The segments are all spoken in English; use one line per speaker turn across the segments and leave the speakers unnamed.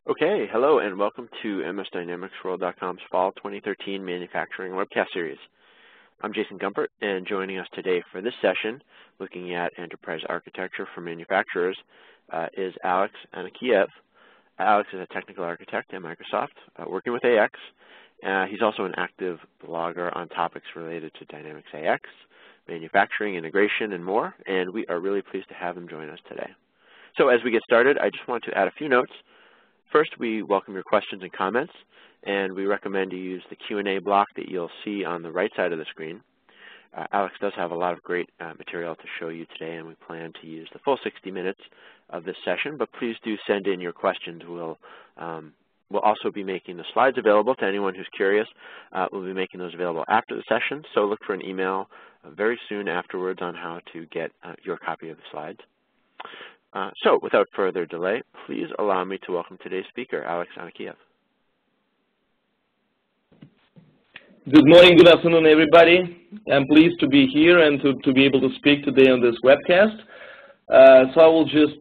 Okay, hello and welcome to MSDynamicsWorld.com's Fall 2013 Manufacturing Webcast Series. I'm Jason Gumpert, and joining us today for this session, looking at enterprise architecture for manufacturers, is Alex Anakiev. Alex is a technical architect at Microsoft, working with AX. He's also an active blogger on topics related to Dynamics AX, manufacturing, integration, and more, and we are really pleased to have him join us today. So as we get started, I just want to add a few notes. First, we welcome your questions and comments, and we recommend you use the Q&A block that you'll see on the right side of the screen. Alex does have a lot of great material to show you today, and we plan to use the full 60 minutes of this session, but please do send in your questions. We'll also be making the slides available to anyone who's curious. We'll be making those available after the session, so look for an email very soon afterwards on how to get your copy of the slides. So, without further delay, please allow me to welcome today's speaker, Alex Anakiev.
Good morning, good afternoon, everybody. I'm pleased to be here and to be able to speak today on this webcast. So I will just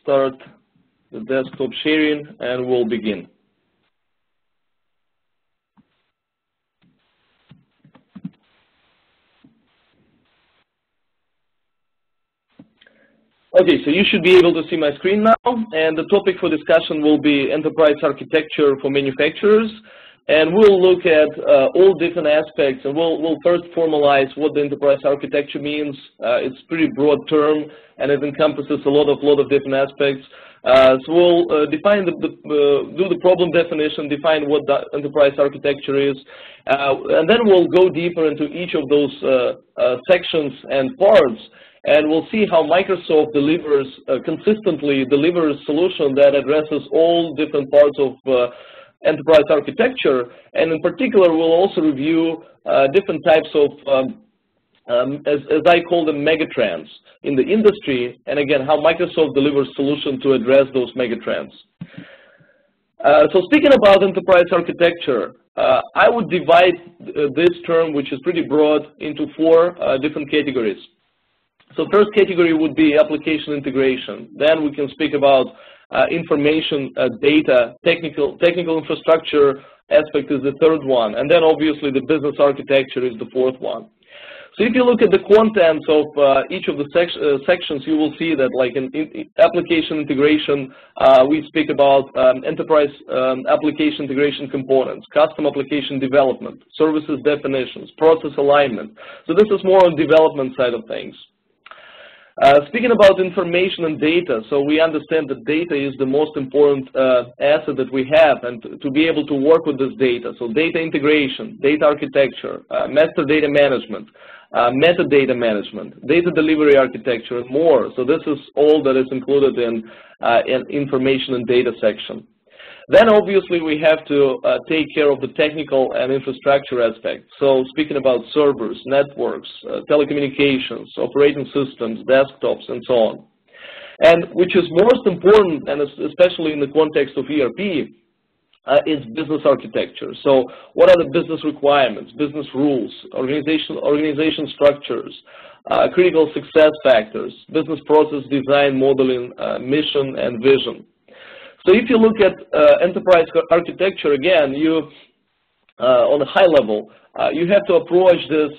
start the desktop sharing and we'll begin. Okay, so you should be able to see my screen now, and the topic for discussion will be enterprise architecture for manufacturers, and we'll look at all different aspects, and we'll first formalize what the enterprise architecture means. It's a pretty broad term, and it encompasses a lot of different aspects. So we'll define do the problem definition, define what the enterprise architecture is, and then we'll go deeper into each of those sections and parts. And we'll see how Microsoft consistently delivers a solution that addresses all different parts of enterprise architecture. And in particular, we'll also review different types of, as I call them, megatrends in the industry. And again, how Microsoft delivers solutions to address those megatrends. So speaking about enterprise architecture, I would divide this term, which is pretty broad, into four different categories. So first category would be application integration. Then we can speak about information, data, technical infrastructure aspect is the third one. And then obviously the business architecture is the fourth one. So if you look at the contents of each of the sections, you will see that like in application integration, we speak about enterprise application integration components, custom application development, services definitions, process alignment. So this is more on development side of things. Speaking about information and data, so we understand that data is the most important asset that we have, and to be able to work with this data. So data integration, data architecture, master data management, metadata management, data delivery architecture, and more. So this is all that is included in information and data section. Then obviously we have to take care of the technical and infrastructure aspect. So speaking about servers, networks, telecommunications, operating systems, desktops, and so on. And which is most important, and especially in the context of ERP, is business architecture. So what are the business requirements, business rules, organization structures, critical success factors, business process design, modeling, mission, and vision. So if you look at enterprise architecture, again, on a high level, you have to approach this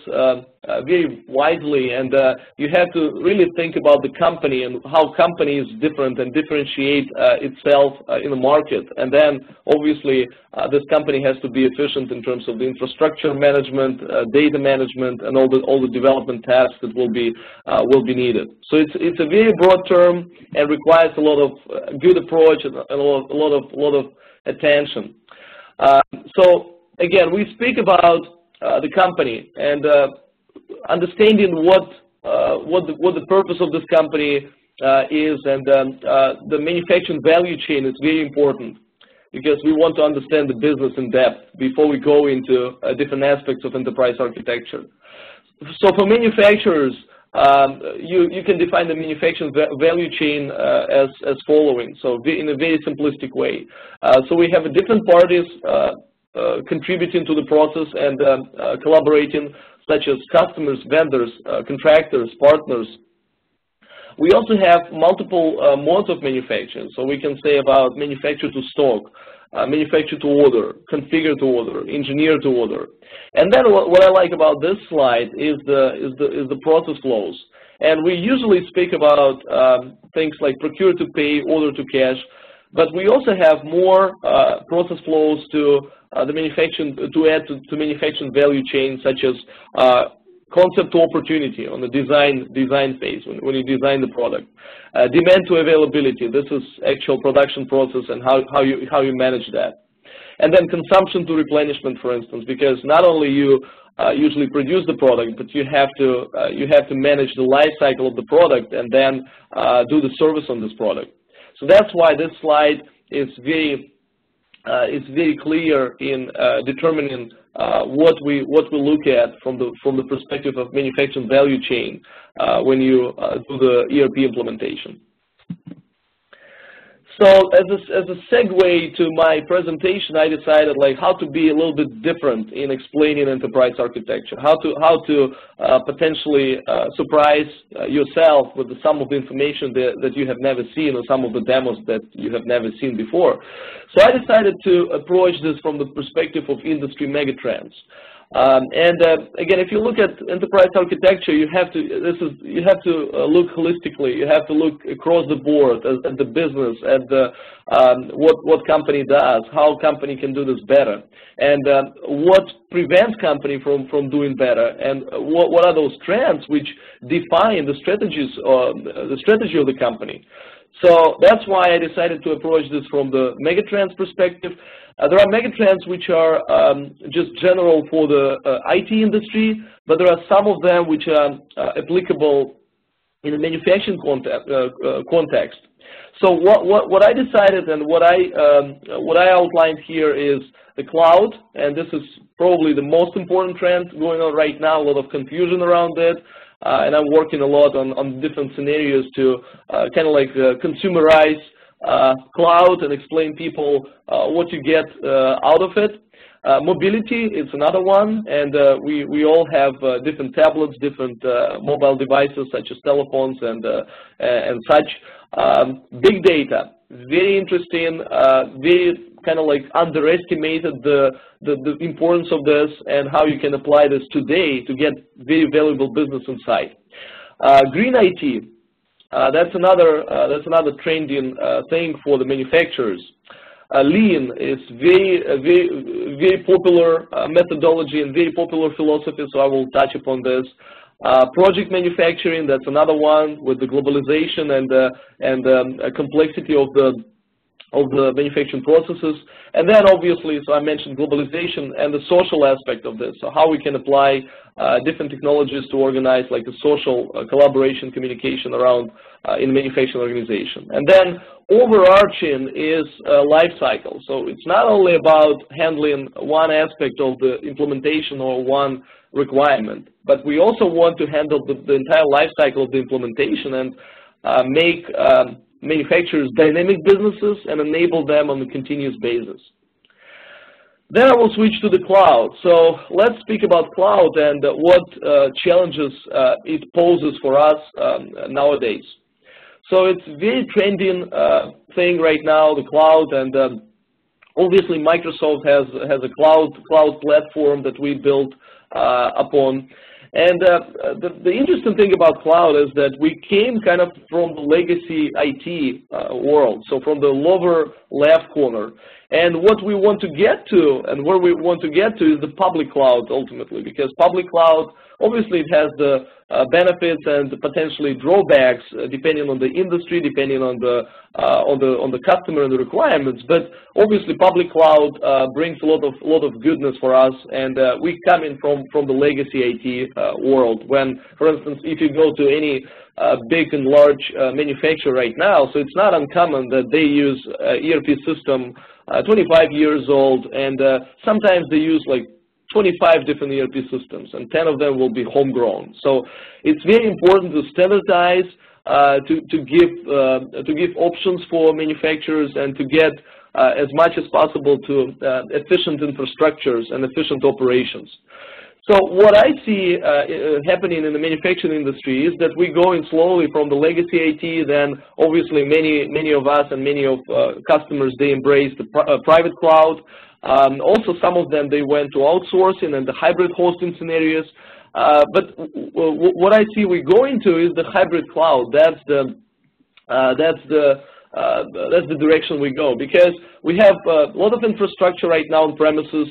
very widely, and you have to really think about the company and how company is different and differentiate itself in the market. And then, obviously, this company has to be efficient in terms of the infrastructure management, data management, and all the development tasks that will be needed. So it's a very broad term and requires a lot of good approach and a lot of attention. So again, we speak about the company and understanding what the purpose of this company is, and the manufacturing value chain is very important because we want to understand the business in depth before we go into different aspects of enterprise architecture. So for manufacturers, you can define the manufacturing value chain as following. So in a very simplistic way. So we have different parties contributing to the process and collaborating, such as customers, vendors, contractors, partners. We also have multiple modes of manufacturing. So we can say about manufacture to stock, manufacture to order, configure to order, engineer to order. And then what I like about this slide is the process flows. And we usually speak about things like procure to pay, order to cash, but we also have more process flows to the manufacturing, to add to manufacturing value chain, such as concept to opportunity on the design phase when you design the product. Demand to availability. This is actual production process and how you manage that. And then consumption to replenishment, for instance, because not only you usually produce the product, but you have to manage the life cycle of the product and then do the service on this product. So that's why this slide is very clear in determining what we look at from the perspective of manufacturing value chain when you do the ERP implementation. So as a segue to my presentation, I decided how to be a little bit different in explaining enterprise architecture, how to potentially surprise yourself with some of the information that you have never seen or some of the demos that you have never seen before. So I decided to approach this from the perspective of industry megatrends. Again, if you look at enterprise architecture, you have to look holistically. You have to look across the board at the business, at what company does, how company can do this better, and what prevents company from doing better, and what are those trends which define the strategy of the company. So that's why I decided to approach this from the megatrends perspective. There are megatrends which are just general for the IT industry, but there are some of them which are applicable in a manufacturing context. So what I decided and what I outlined here is the cloud, and this is probably the most important trend going on right now. A lot of confusion around it. And I'm working a lot on different scenarios to kind of consumerize cloud and explain people what you get out of it. Mobility is another one, and we all have different tablets, different mobile devices such as telephones and such. Big data, very interesting, very kind of underestimated the importance of this and how you can apply this today to get very valuable business insight. Green IT, that's another trending thing for the manufacturers. Lean is very popular methodology and very popular philosophy, so I will touch upon this. Project manufacturing, that's another one with the globalization and complexity of the manufacturing processes. And then obviously, so I mentioned globalization and the social aspect of this, so how we can apply different technologies to organize a social collaboration, communication around in manufacturing organization. And then overarching is life cycle. So it's not only about handling one aspect of the implementation or one requirement, but we also want to handle the entire life cycle of the implementation and make manufacturers dynamic businesses and enable them on a continuous basis. Then I will switch to the cloud. So let's speak about cloud and what challenges it poses for us nowadays. So it's a very trending thing right now, the cloud, and obviously Microsoft has a cloud platform that we built upon. And the interesting thing about cloud is that we came kind of from the legacy IT world, so from the lower left corner. And what we want to get to and where we want to get to is the public cloud ultimately, because public cloud, obviously it has the benefits and potentially drawbacks depending on the industry, depending on the customer and the requirements. But obviously public cloud brings a lot of goodness for us, and we come in from the legacy IT world. When, for instance, if you go to any big and large manufacturer right now, so it's not uncommon that they use ERP system 25 years old, and sometimes they use 25 different ERP systems, and 10 of them will be homegrown. So it's very important to standardize, to give options for manufacturers, and to get as much as possible to efficient infrastructures and efficient operations. So what I see happening in the manufacturing industry is that we're going slowly from the legacy IT, then obviously many of us and many of customers, they embrace the private cloud. Also some of them, they went to outsourcing and the hybrid hosting scenarios. But what I see we're going to is the hybrid cloud. That's the direction we go, because we have a lot of infrastructure right now on premises.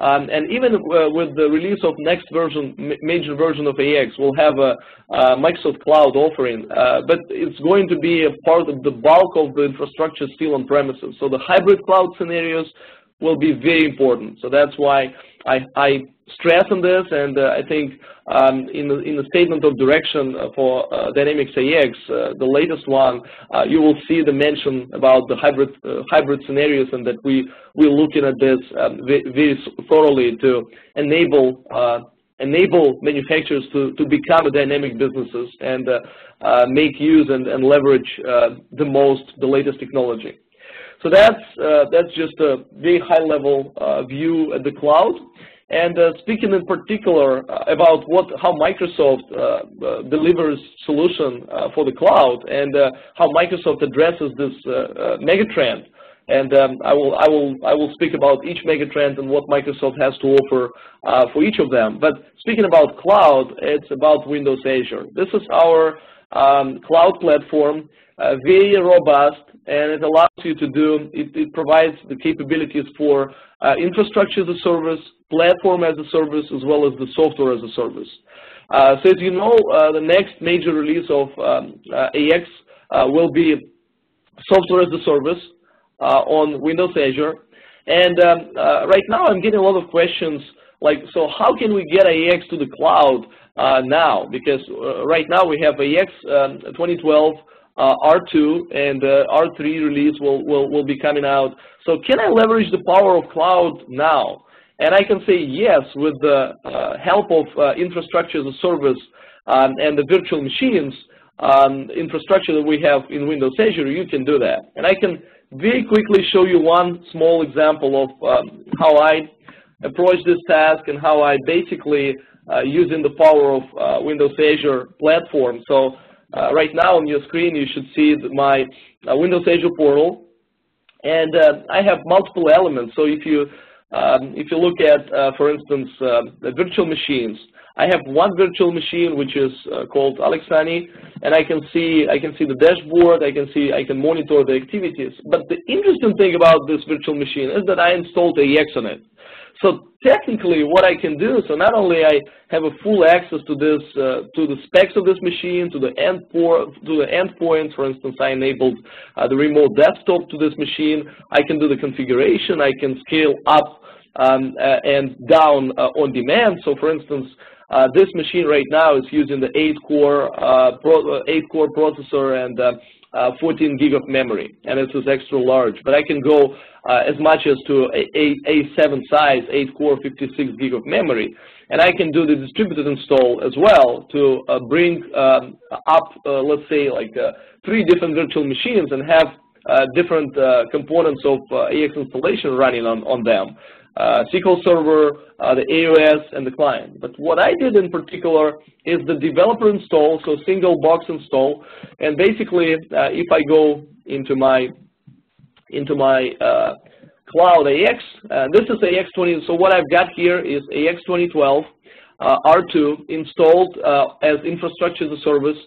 And even with the release of next version, major version of AX, we'll have a Microsoft Cloud offering, but it's going to be a part of the bulk of the infrastructure still on premises. So the hybrid cloud scenarios will be very important. So that's why I stress on this, and I think in the statement of direction for Dynamics AX, the latest one, you will see the mention about the hybrid scenarios, and that we're looking at this very thoroughly to enable manufacturers to become dynamic businesses and make use and leverage the latest technology. So that's just a very high-level view at the cloud. And speaking in particular about how Microsoft delivers solution for the cloud, and how Microsoft addresses this megatrend. And I will speak about each megatrend and what Microsoft has to offer for each of them. But speaking about cloud, it's about Windows Azure. This is our cloud platform, very robust, and it allows you to do, it provides the capabilities for infrastructure as a service, platform as a service, as well as the software as a service. So as you know, the next major release of AX will be software as a service on Windows Azure. And right now I'm getting a lot of questions like, so how can we get AX to the cloud now? Because right now we have AX 2012, R2, and R3 release will be coming out. So can I leverage the power of cloud now? And I can say yes, with the help of infrastructure as a service and the virtual machines infrastructure that we have in Windows Azure, you can do that. And I can very quickly show you one small example of how I approach this task and how I basically using the power of Windows Azure platform. So right now on your screen, you should see my Windows Azure portal, and I have multiple elements. So if you look at, for instance, the virtual machines, I have one virtual machine which is called Alexani, and I can see the dashboard. I can monitor the activities. But the interesting thing about this virtual machine is that I installed AX on it. So technically, what I can do, so not only I have a full access to this, to the specs of this machine, to the endpoints. For instance, I enabled the remote desktop to this machine. I can do the configuration. I can scale up and down on demand. So, for instance, this machine right now is using the 8-core processor and 14 gig of memory, and this is extra large. But I can go as much as to A7 size, 8-core, 56 gig of memory, and I can do the distributed install as well to bring up, let's say, like 3 different virtual machines and have different components of AX installation running on them. SQL Server, the AOS, and the client. But what I did in particular is the developer install, so single box install. And basically, if I go into my cloud AX, this is AX 20. So what I've got here is AX 2012 R2 installed as infrastructure as a service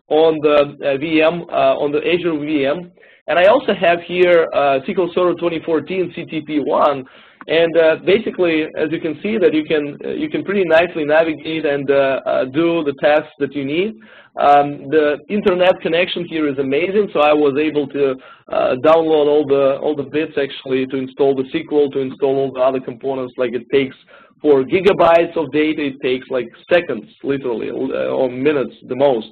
on the VM, on the Azure VM. And I also have here SQL Server 2014 CTP1. And basically, as you can see, that you can pretty nicely navigate and do the tasks that you need. The internet connection here is amazing, so I was able to download all the bits actually to install the SQL, to install all the other components. Like it takes 4 gigabytes of data, it takes like seconds, literally, or minutes the most.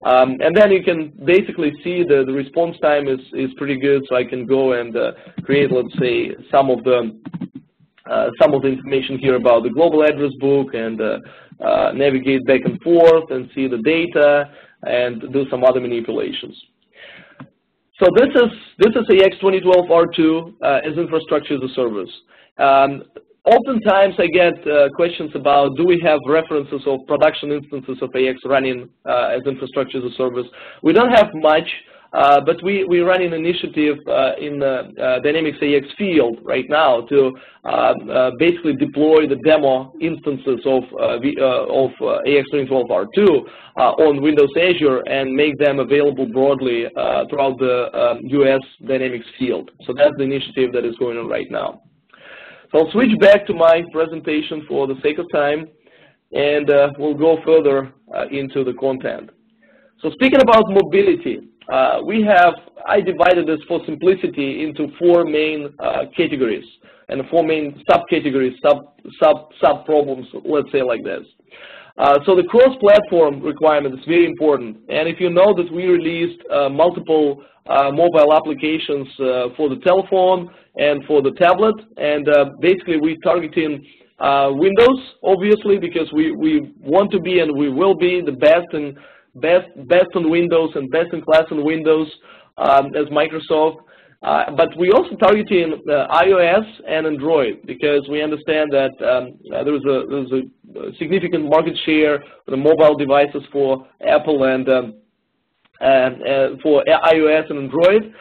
And then you can basically see the response time is pretty good, so I can go and create, let's say, some of the information here about the global address book and navigate back and forth and see the data and do some other manipulations. So this is AX 2012 R2 as infrastructure as a service. Oftentimes I get questions about, do we have references of production instances of AX running as infrastructure as a service? We don't have much, but we run an initiative in the Dynamics AX field right now to basically deploy the demo instances of AX 2012 R2 on Windows Azure and make them available broadly throughout the US Dynamics field. So that's the initiative that is going on right now. So I'll switch back to my presentation for the sake of time, and we'll go further into the content. So speaking about mobility, I divided this for simplicity into 4 main categories and 4 main subcategories, sub-problems, let's say like this. So the cross-platform requirement is very important, and if you know that we released multiple mobile applications for the telephone and for the tablet, and basically we're targeting Windows, obviously, because we want to be and we will be the best on Windows and best in class on Windows as Microsoft. But we also targeting iOS and Android because we understand that there's a significant market share for the mobile devices for Apple and for iOS and Android.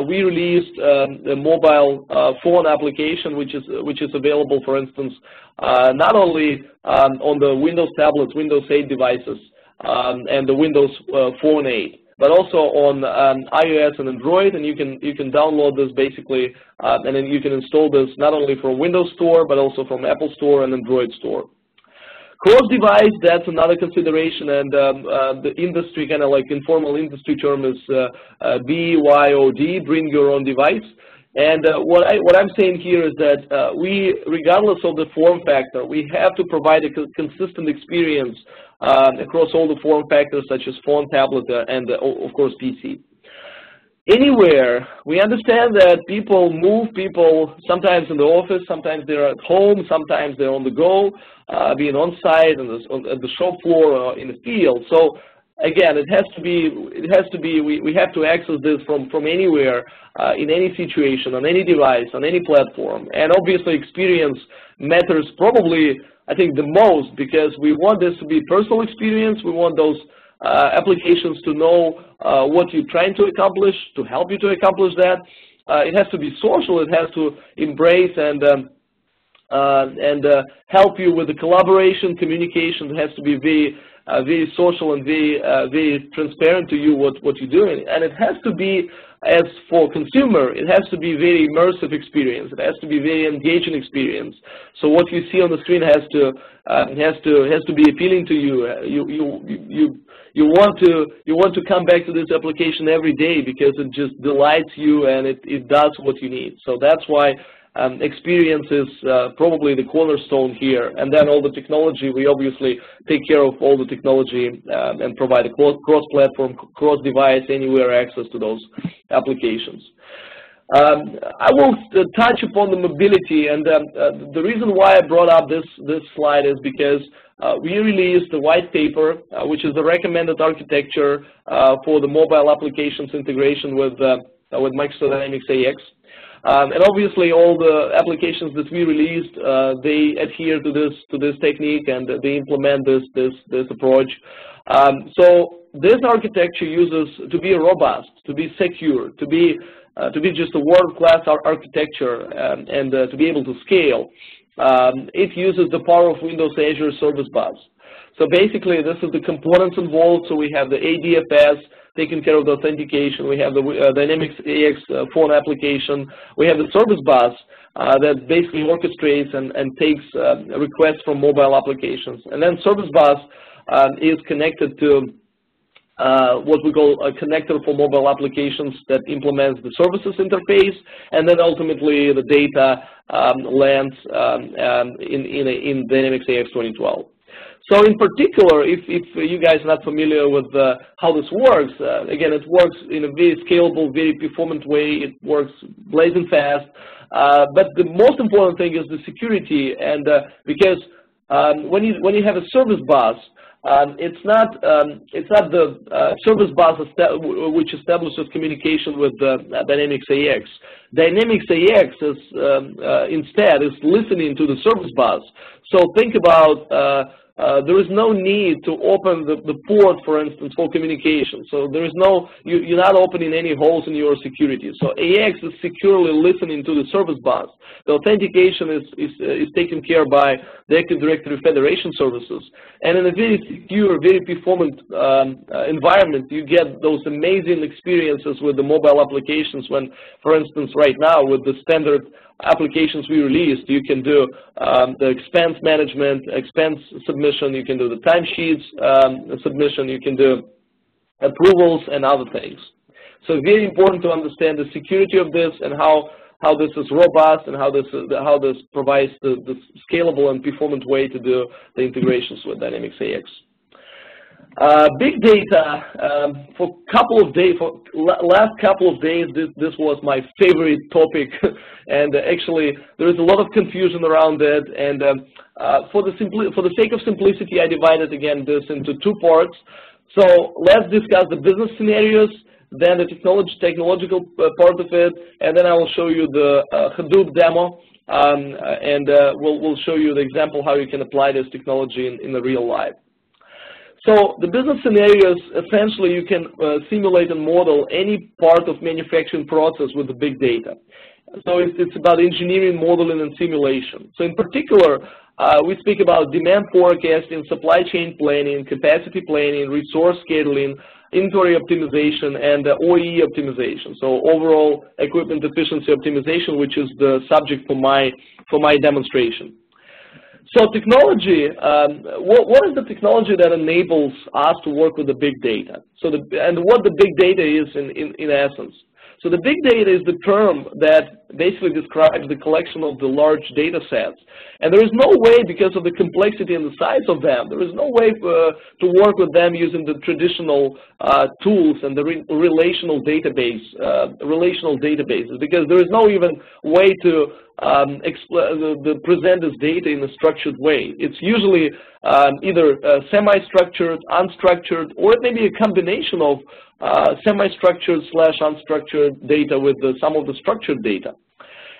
We released a mobile phone application which is available, for instance, not only on the Windows tablets, Windows 8 devices, and the Windows Phone 8, but also on iOS and Android, and you can download this basically, and then you can install this not only from Windows Store but also from Apple Store and Android Store. Cross-device, that's another consideration, and the industry, kind of like informal industry term, is BYOD, bring your own device. And what I'm saying here is that we, regardless of the form factor, we have to provide a consistent experience across all the form factors such as phone, tablet, and of course PC. Anywhere, we understand that people move, sometimes in the office, sometimes they're at home, sometimes they're on the go, being on site, at the shop floor, or in the field. So again, it has to be, we have to access this from anywhere, in any situation, on any device, on any platform. And obviously experience matters probably, I think, the most, because we want this to be personal experience. We want those applications to know what you're trying to accomplish, to help you to accomplish that. It has to be social. It has to embrace and help you with the collaboration, communication. It has to be very social and very transparent to you what you're doing. And it has to be, as for consumer, it has to be very immersive experience. It has to be very engaging experience. So what you see on the screen has to be appealing to you. You want to come back to this application every day because it just delights you and it does what you need. So that's why experience is probably the cornerstone here. And then all the technology, we obviously take care of all the technology and provide a cross-platform, cross-device, anywhere access to those applications. I will touch upon the mobility, and the reason why I brought up this slide is because we released the white paper, which is the recommended architecture for the mobile applications integration with Microsoft Dynamics AX. And obviously, all the applications that we released, they adhere to this technique and they implement this approach. So this architecture uses to be robust, to be secure, to be just a world-class architecture, and to be able to scale. It uses the power of Windows Azure Service Bus. So basically, this is the components involved. So we have the ADFS taking care of the authentication. We have the Dynamics AX phone application. We have the Service Bus that basically orchestrates and takes requests from mobile applications. And then Service Bus is connected to what we call a connector for mobile applications that implements the services interface, and then ultimately the data lands in Dynamics AX 2012. So in particular, if you guys are not familiar with how this works, again, it works in a very scalable, very performant way. It works blazing fast. But the most important thing is the security, and because when you have a service bus, it's not the service bus which establishes communication with Dynamics AX. Dynamics AX is instead is listening to the service bus. So think about there is no need to open the port, for instance, for communication. So there is no, you're not opening any holes in your security. So AX is securely listening to the service bus. The authentication is taken care by the Active Directory Federation services. And in a very secure, very performant environment, you get those amazing experiences with the mobile applications when, for instance, right now with the standard applications we released, you can do the expense management, expense submission, you can do the timesheets submission, you can do approvals and other things. So very important to understand the security of this and how this is robust and how this provides the scalable and performant way to do the integrations with Dynamics AX. Big data, for last couple of days, this was my favorite topic, and actually there is a lot of confusion around it. And for the sake of simplicity, I divided again this into two parts. So let's discuss the business scenarios, then the technological part of it, and then I will show you the Hadoop demo, and we'll show you the example how you can apply this technology in the real life. So the business scenarios, essentially you can simulate and model any part of manufacturing process with the big data. So it's about engineering, modeling, and simulation. So in particular, we speak about demand forecasting, supply chain planning, capacity planning, resource scheduling, inventory optimization, and OEE optimization. So overall equipment efficiency optimization, which is the subject for my demonstration. So technology, what is the technology that enables us to work with the big data? So and what the big data is in essence. So the big data is the term that basically describes the collection of the large data sets. And there is no way, because of the complexity and the size of them, there is no way to work with them using the traditional tools and the relational databases, because there is no even way to present this data in a structured way. It's usually either semi-structured, unstructured, or it may be a combination of semi-structured / unstructured data with some of the structured data.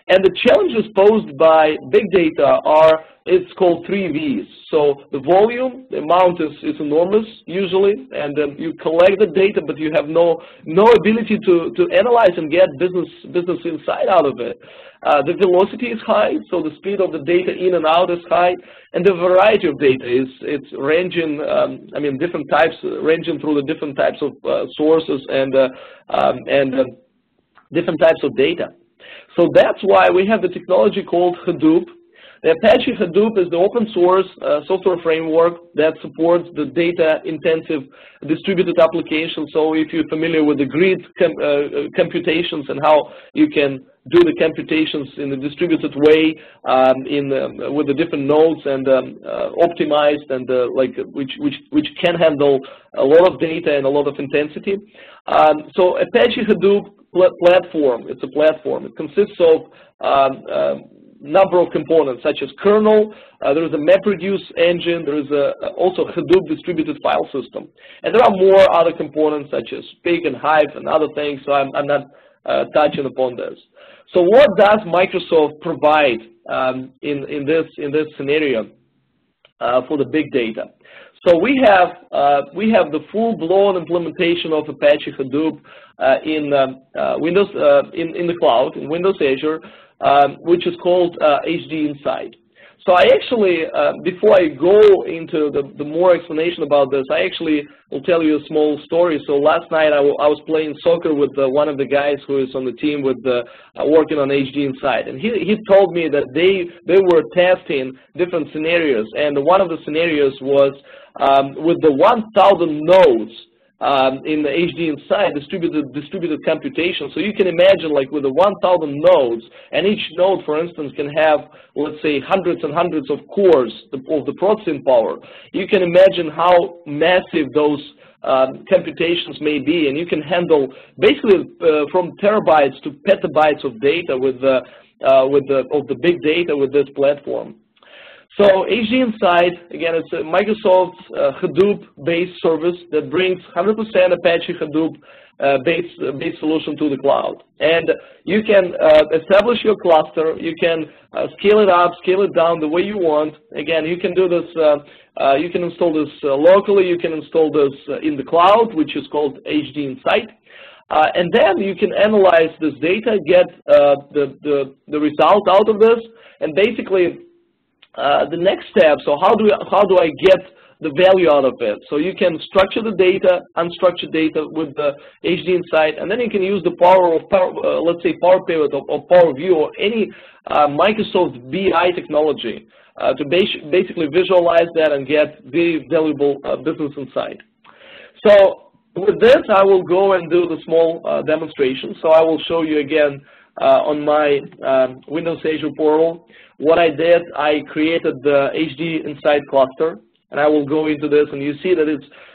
And the challenges posed by big data are, it's called 3 V's. So the volume, the amount is enormous usually, and you collect the data, but you have no ability to analyze and get business insight out of it. The velocity is high, so the speed of the data in and out is high, and the variety of data it's ranging. Different types, ranging through the different types of sources and different types of data. So that's why we have the technology called Hadoop. The Apache Hadoop is the open source software framework that supports the data-intensive distributed application. So if you're familiar with the grid computations and how you can do the computations in a distributed way with the different nodes and optimized and which can handle a lot of data and a lot of intensity. So Apache Hadoop platform, it's a platform. It consists of number of components such as kernel, there is a MapReduce engine, there is also Hadoop distributed file system. And there are more other components such as Pig and Hive and other things, so I'm not touching upon this. So what does Microsoft provide in this scenario for the big data? So we have the full-blown implementation of Apache Hadoop in Windows in the cloud, in Windows Azure, which is called HD Insight. So I actually, before I go into the more explanation about this, I actually will tell you a small story. So last night I was playing soccer with one of the guys who is on the team with working on HD Insight, and he told me that they were testing different scenarios, and one of the scenarios was with the 1,000 nodes in the HD Insight distributed computation. So you can imagine, like with the 1,000 nodes, and each node, for instance, can have, let's say, hundreds and hundreds of cores of the processing power. You can imagine how massive those computations may be, and you can handle basically from terabytes to petabytes of data with the big data with this platform. So HD Insight, again, it's a Microsoft Hadoop-based service that brings 100% Apache Hadoop-based solution to the cloud. And you can establish your cluster. You can scale it up, scale it down the way you want. Again, you can do this. You can install this locally. You can install this in the cloud, which is called HD Insight. And then you can analyze this data, get the result out of this, and basically the next step. So how do I get the value out of it? So you can structure the data, unstructured data with the HD Insight, and then you can use the power of let's say Power Pivot or Power View or any Microsoft BI technology to basically visualize that and get very valuable business insight. So with this, I will go and do the small demonstration. So I will show you again on my Windows Azure portal what I did. I created the HD Insight cluster, and I will go into this, and you see that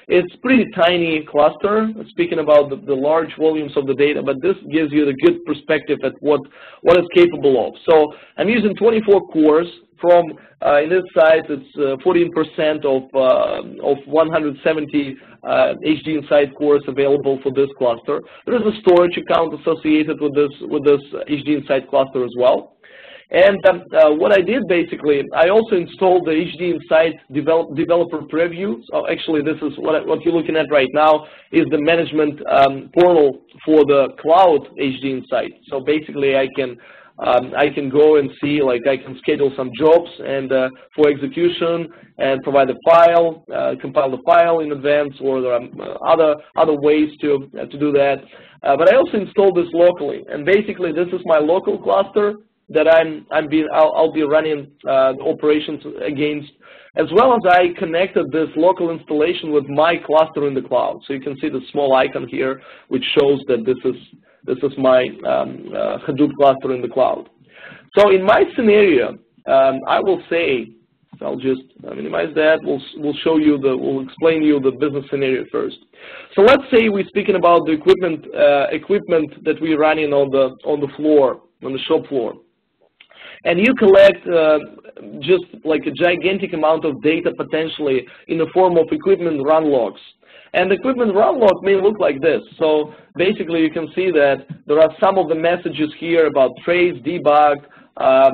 it's pretty tiny cluster, speaking about the large volumes of the data, but this gives you the good perspective at what it's capable of. So I'm using 24 cores from, in this site, it's 14% of 170 HD Insight cores available for this cluster. There is a storage account associated with this HD Insight cluster as well. And what I did basically, I also installed the HD Insight developer preview. So actually, this is what you're looking at right now is the management portal for the cloud HD Insight. So basically, I can go and see, like I can schedule some jobs and for execution and provide a file, compile the file in advance, or there are other ways to do that. But I also installed this locally, and basically this is my local cluster that I'll be running operations against, as well as I connected this local installation with my cluster in the cloud. So you can see the small icon here, which shows that this is my Hadoop cluster in the cloud. So in my scenario, I will say, I'll just minimize that. We'll show you we'll explain you the business scenario first. So let's say we're speaking about the equipment that we're running on the floor, on the shop floor. And you collect just like a gigantic amount of data potentially in the form of equipment run logs. And the equipment run log may look like this. So basically you can see that there are some of the messages here about trace, debug,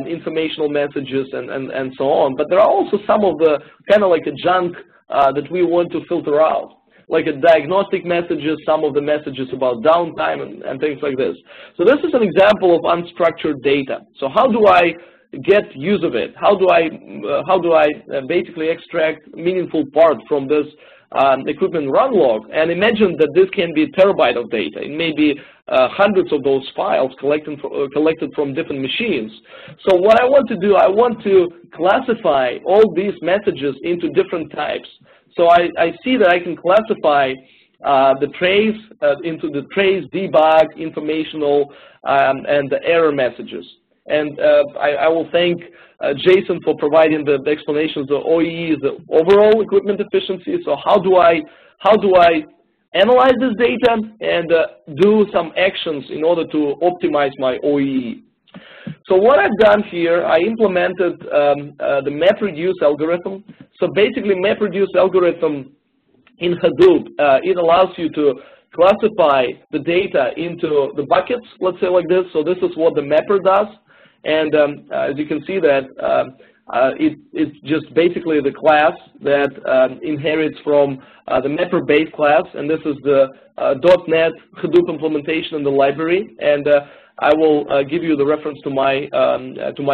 informational messages, and so on. But there are also some of the kind of like a junk that we want to filter out, like a diagnostic messages, some of the messages about downtime and things like this. So this is an example of unstructured data. So how do I get use of it? How do I basically extract meaningful part from this equipment run log? And imagine that this can be a terabyte of data. It may be hundreds of those files collected from different machines. So what I want to do, I want to classify all these messages into different types. So I see that I can classify the trace into the trace, debug, informational, and the error messages. And I will thank Jason for providing the explanations. The OEE is the overall equipment efficiency. So how do I analyze this data and do some actions in order to optimize my OEE? So what I've done here, I implemented the MapReduce algorithm. So basically, MapReduce algorithm in Hadoop, it allows you to classify the data into the buckets, let's say like this. So this is what the mapper does. And as you can see that it's just basically the class that inherits from the mapper base class. And this is the .NET Hadoop implementation in the library. And I will give you the reference to my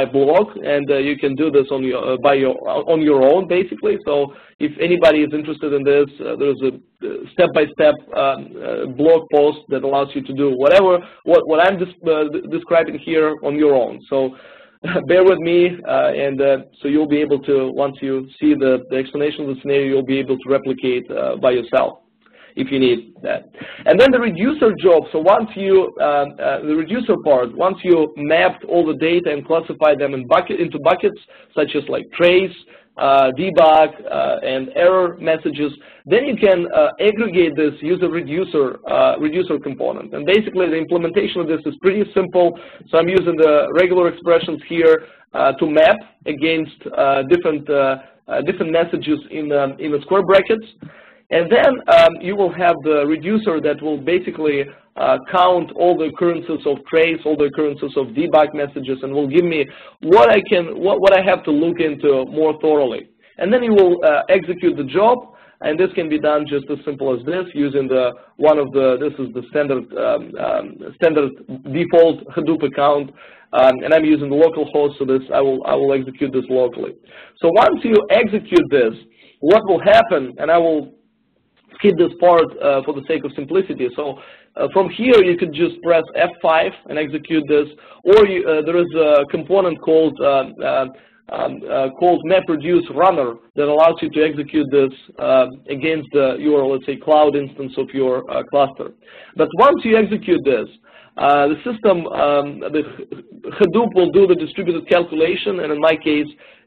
blog, and you can do this on your own, basically. So if anybody is interested in this, there's a step-by-step blog post that allows you to do what I'm describing here on your own. So bear with me, and so you'll be able to, once you see the explanation of the scenario, you'll be able to replicate by yourself, if you need that. And then the reducer job, so once you, the reducer part, once you mapped all the data and classified them into buckets, such as like trace, debug, and error messages. Then you can aggregate this, use a reducer component. And basically, the implementation of this is pretty simple. So I'm using the regular expressions here to map against different messages in the square brackets. And then you will have the reducer that will basically count all the occurrences of trace, all the occurrences of debug messages, and will give me what I have to look into more thoroughly. And then you will execute the job, and this can be done just as simple as this, using this is the standard default Hadoop account, and I'm using the local host, so this I will execute this locally. So once you execute this, what will happen, and I will skip this part for the sake of simplicity. So from here, you could just press F5 and execute this, or there is a component called MapReduce Runner that allows you to execute this against your, let's say, cloud instance of your cluster. But once you execute this, the system, the Hadoop will do the distributed calculation, and in my case,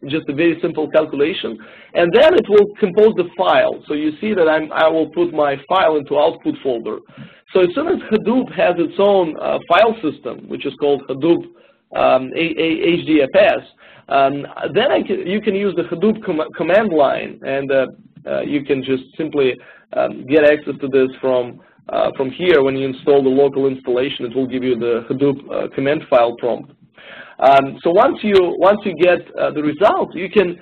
just a very simple calculation, and then it will compose the file. So you see that I will put my file into output folder. So as soon as Hadoop has its own file system, which is called Hadoop HDFS, then you can use the Hadoop command line, and you can just simply get access to this from here. When you install the local installation, it will give you the Hadoop command file prompt. So once you get the result, you can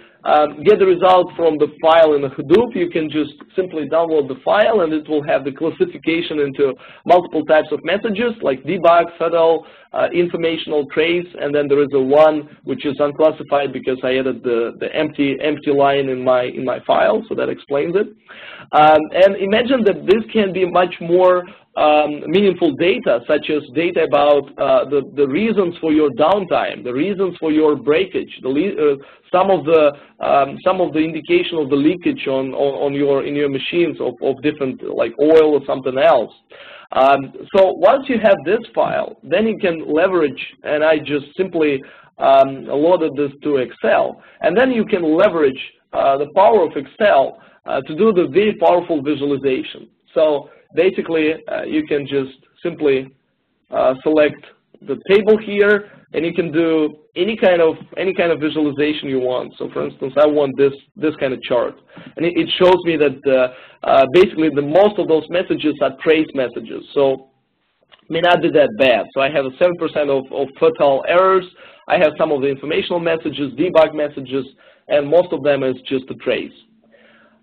get the result from the file in the Hadoop. You can just simply download the file, and it will have the classification into multiple types of messages like debug, fiddle, informational, trace, and then there is a one which is unclassified because I added the empty line in my file, so that explains it. And imagine that this can be much more meaningful data, such as data about the reasons for your downtime, the reasons for your breakage, some of the indication of the leakage in your machines of different, like oil or something else. So once you have this file, then you can leverage, and I just simply loaded this to Excel, and then you can leverage the power of Excel to do the very powerful visualization. So basically, you can just simply select the table here, and you can do any kind of visualization you want. So, for instance, I want this kind of chart, and it shows me that basically the most of those messages are trace messages. So, may not be that bad. So I have 7% of fatal errors. I have some of the informational messages, debug messages, and most of them is just a trace.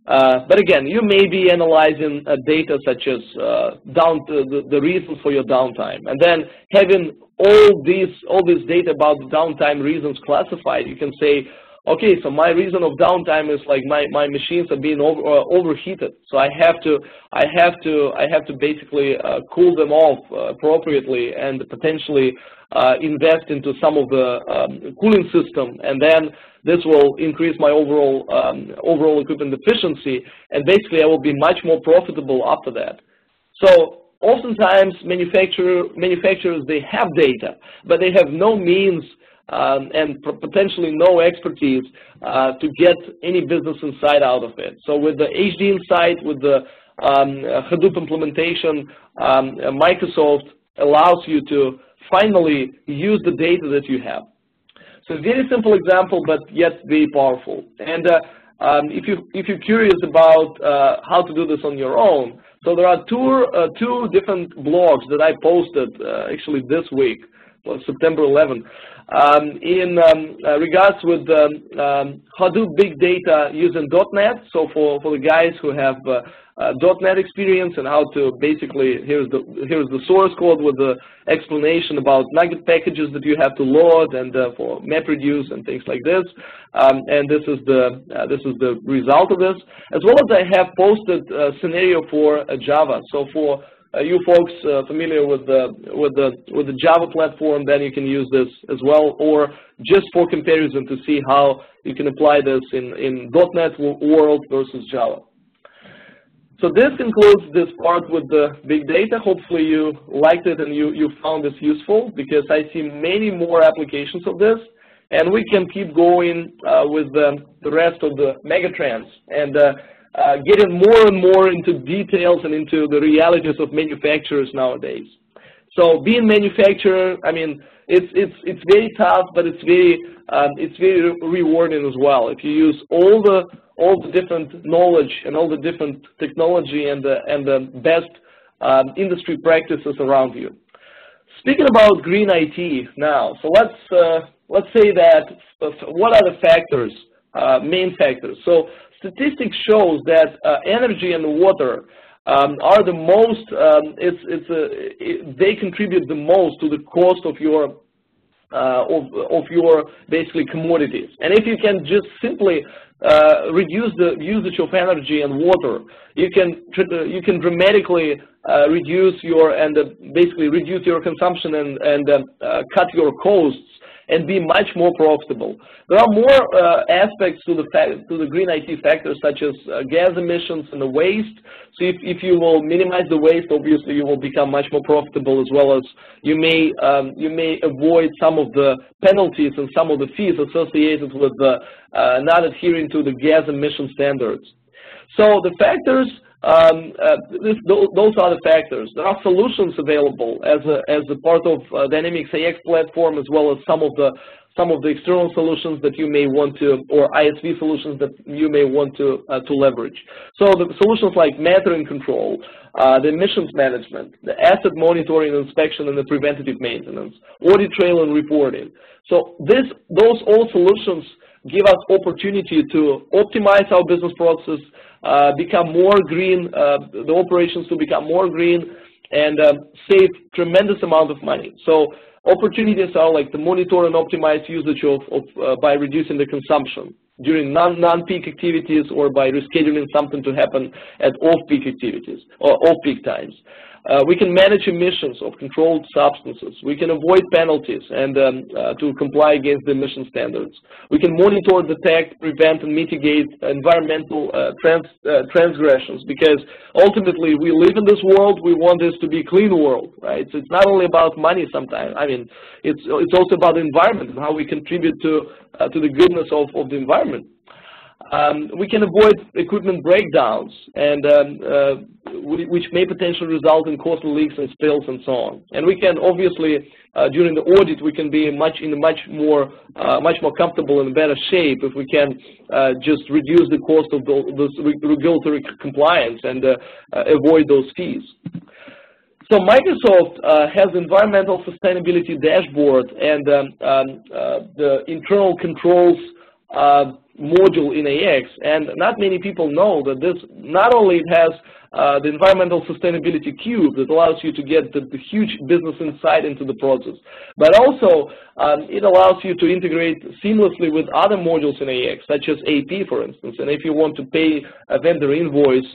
But again, you may be analyzing data such as the reasons for your downtime, and then having all this data about the downtime reasons classified. You can say, okay, so my reason of downtime is like my machines are being overheated, so I have to basically cool them off appropriately and potentially invest into some of the cooling system, and then this will increase my overall equipment efficiency, and basically I will be much more profitable after that. So oftentimes manufacturers, they have data, but they have no means and potentially no expertise to get any business insight out of it. So with the HD Insight, with the Hadoop implementation, Microsoft allows you to finally use the data that you have. So a very simple example, but yet very powerful. And if you're curious about how to do this on your own, so there are two different blogs that I posted actually this week, September 11, in regards with Hadoop big data using .NET. So for the guys who have .NET experience and how to basically, here's the source code with the explanation about NUGGET packages that you have to load, and for MapReduce and things like this. And this is the result of this, as well as I have posted a scenario for Java. So for you folks familiar with the Java platform, then you can use this as well, or just for comparison to see how you can apply this in .NET world versus Java. So this concludes this part with the big data. Hopefully you liked it and you found this useful, because I see many more applications of this. And we can keep going with the rest of the megatrends and getting more and more into details and into the realities of manufacturers nowadays. So being manufacturer, I mean, it's very tough, but it's very rewarding as well. If you use all the different knowledge and all the different technology and the best industry practices around you. Speaking about green IT now, so let's say that what are the factors, main factors? So statistics shows that energy and water are the most. They contribute the most to the cost of your basically commodities. And if you can just simply reduce the usage of energy and water, you can dramatically reduce your basically reduce your consumption and cut your costs and be much more profitable. There are more aspects to the green IT factors, such as gas emissions and the waste. So if you will minimize the waste, obviously you will become much more profitable, as well as you may avoid some of the penalties and some of the fees associated with not adhering to the gas emission standards. So the factors. Those are the factors. There are solutions available as a part of Dynamics AX platform, as well as some of the external solutions that you may want to, or ISV solutions that you may want to leverage. So the solutions like matter and control, the emissions management, the asset monitoring and inspection, and the preventative maintenance, audit trail and reporting. So those all solutions give us opportunity to optimize our business process, become more green, the operations to become more green, and save tremendous amount of money. So opportunities are like to monitor and optimize usage by reducing the consumption during non-peak activities, or by rescheduling something to happen at off-peak activities or off-peak times. We can manage emissions of controlled substances. We can avoid penalties and to comply against the emission standards. We can monitor, detect, prevent, and mitigate environmental transgressions, because ultimately we live in this world. We want this to be a clean world, right? So it's not only about money sometimes. I mean, it's also about the environment and how we contribute to the goodness of the environment. We can avoid equipment breakdowns, and which may potentially result in costly leaks and spills and so on. And we can obviously, during the audit, we can be much more comfortable and better shape if we can just reduce the cost of this regulatory compliance and avoid those fees. So Microsoft has environmental sustainability dashboard and the internal controls module in AX, and not many people know that this not only has the environmental sustainability cube that allows you to get the huge business insight into the process, but also it allows you to integrate seamlessly with other modules in AX, such as AP, for instance. And if you want to pay a vendor invoice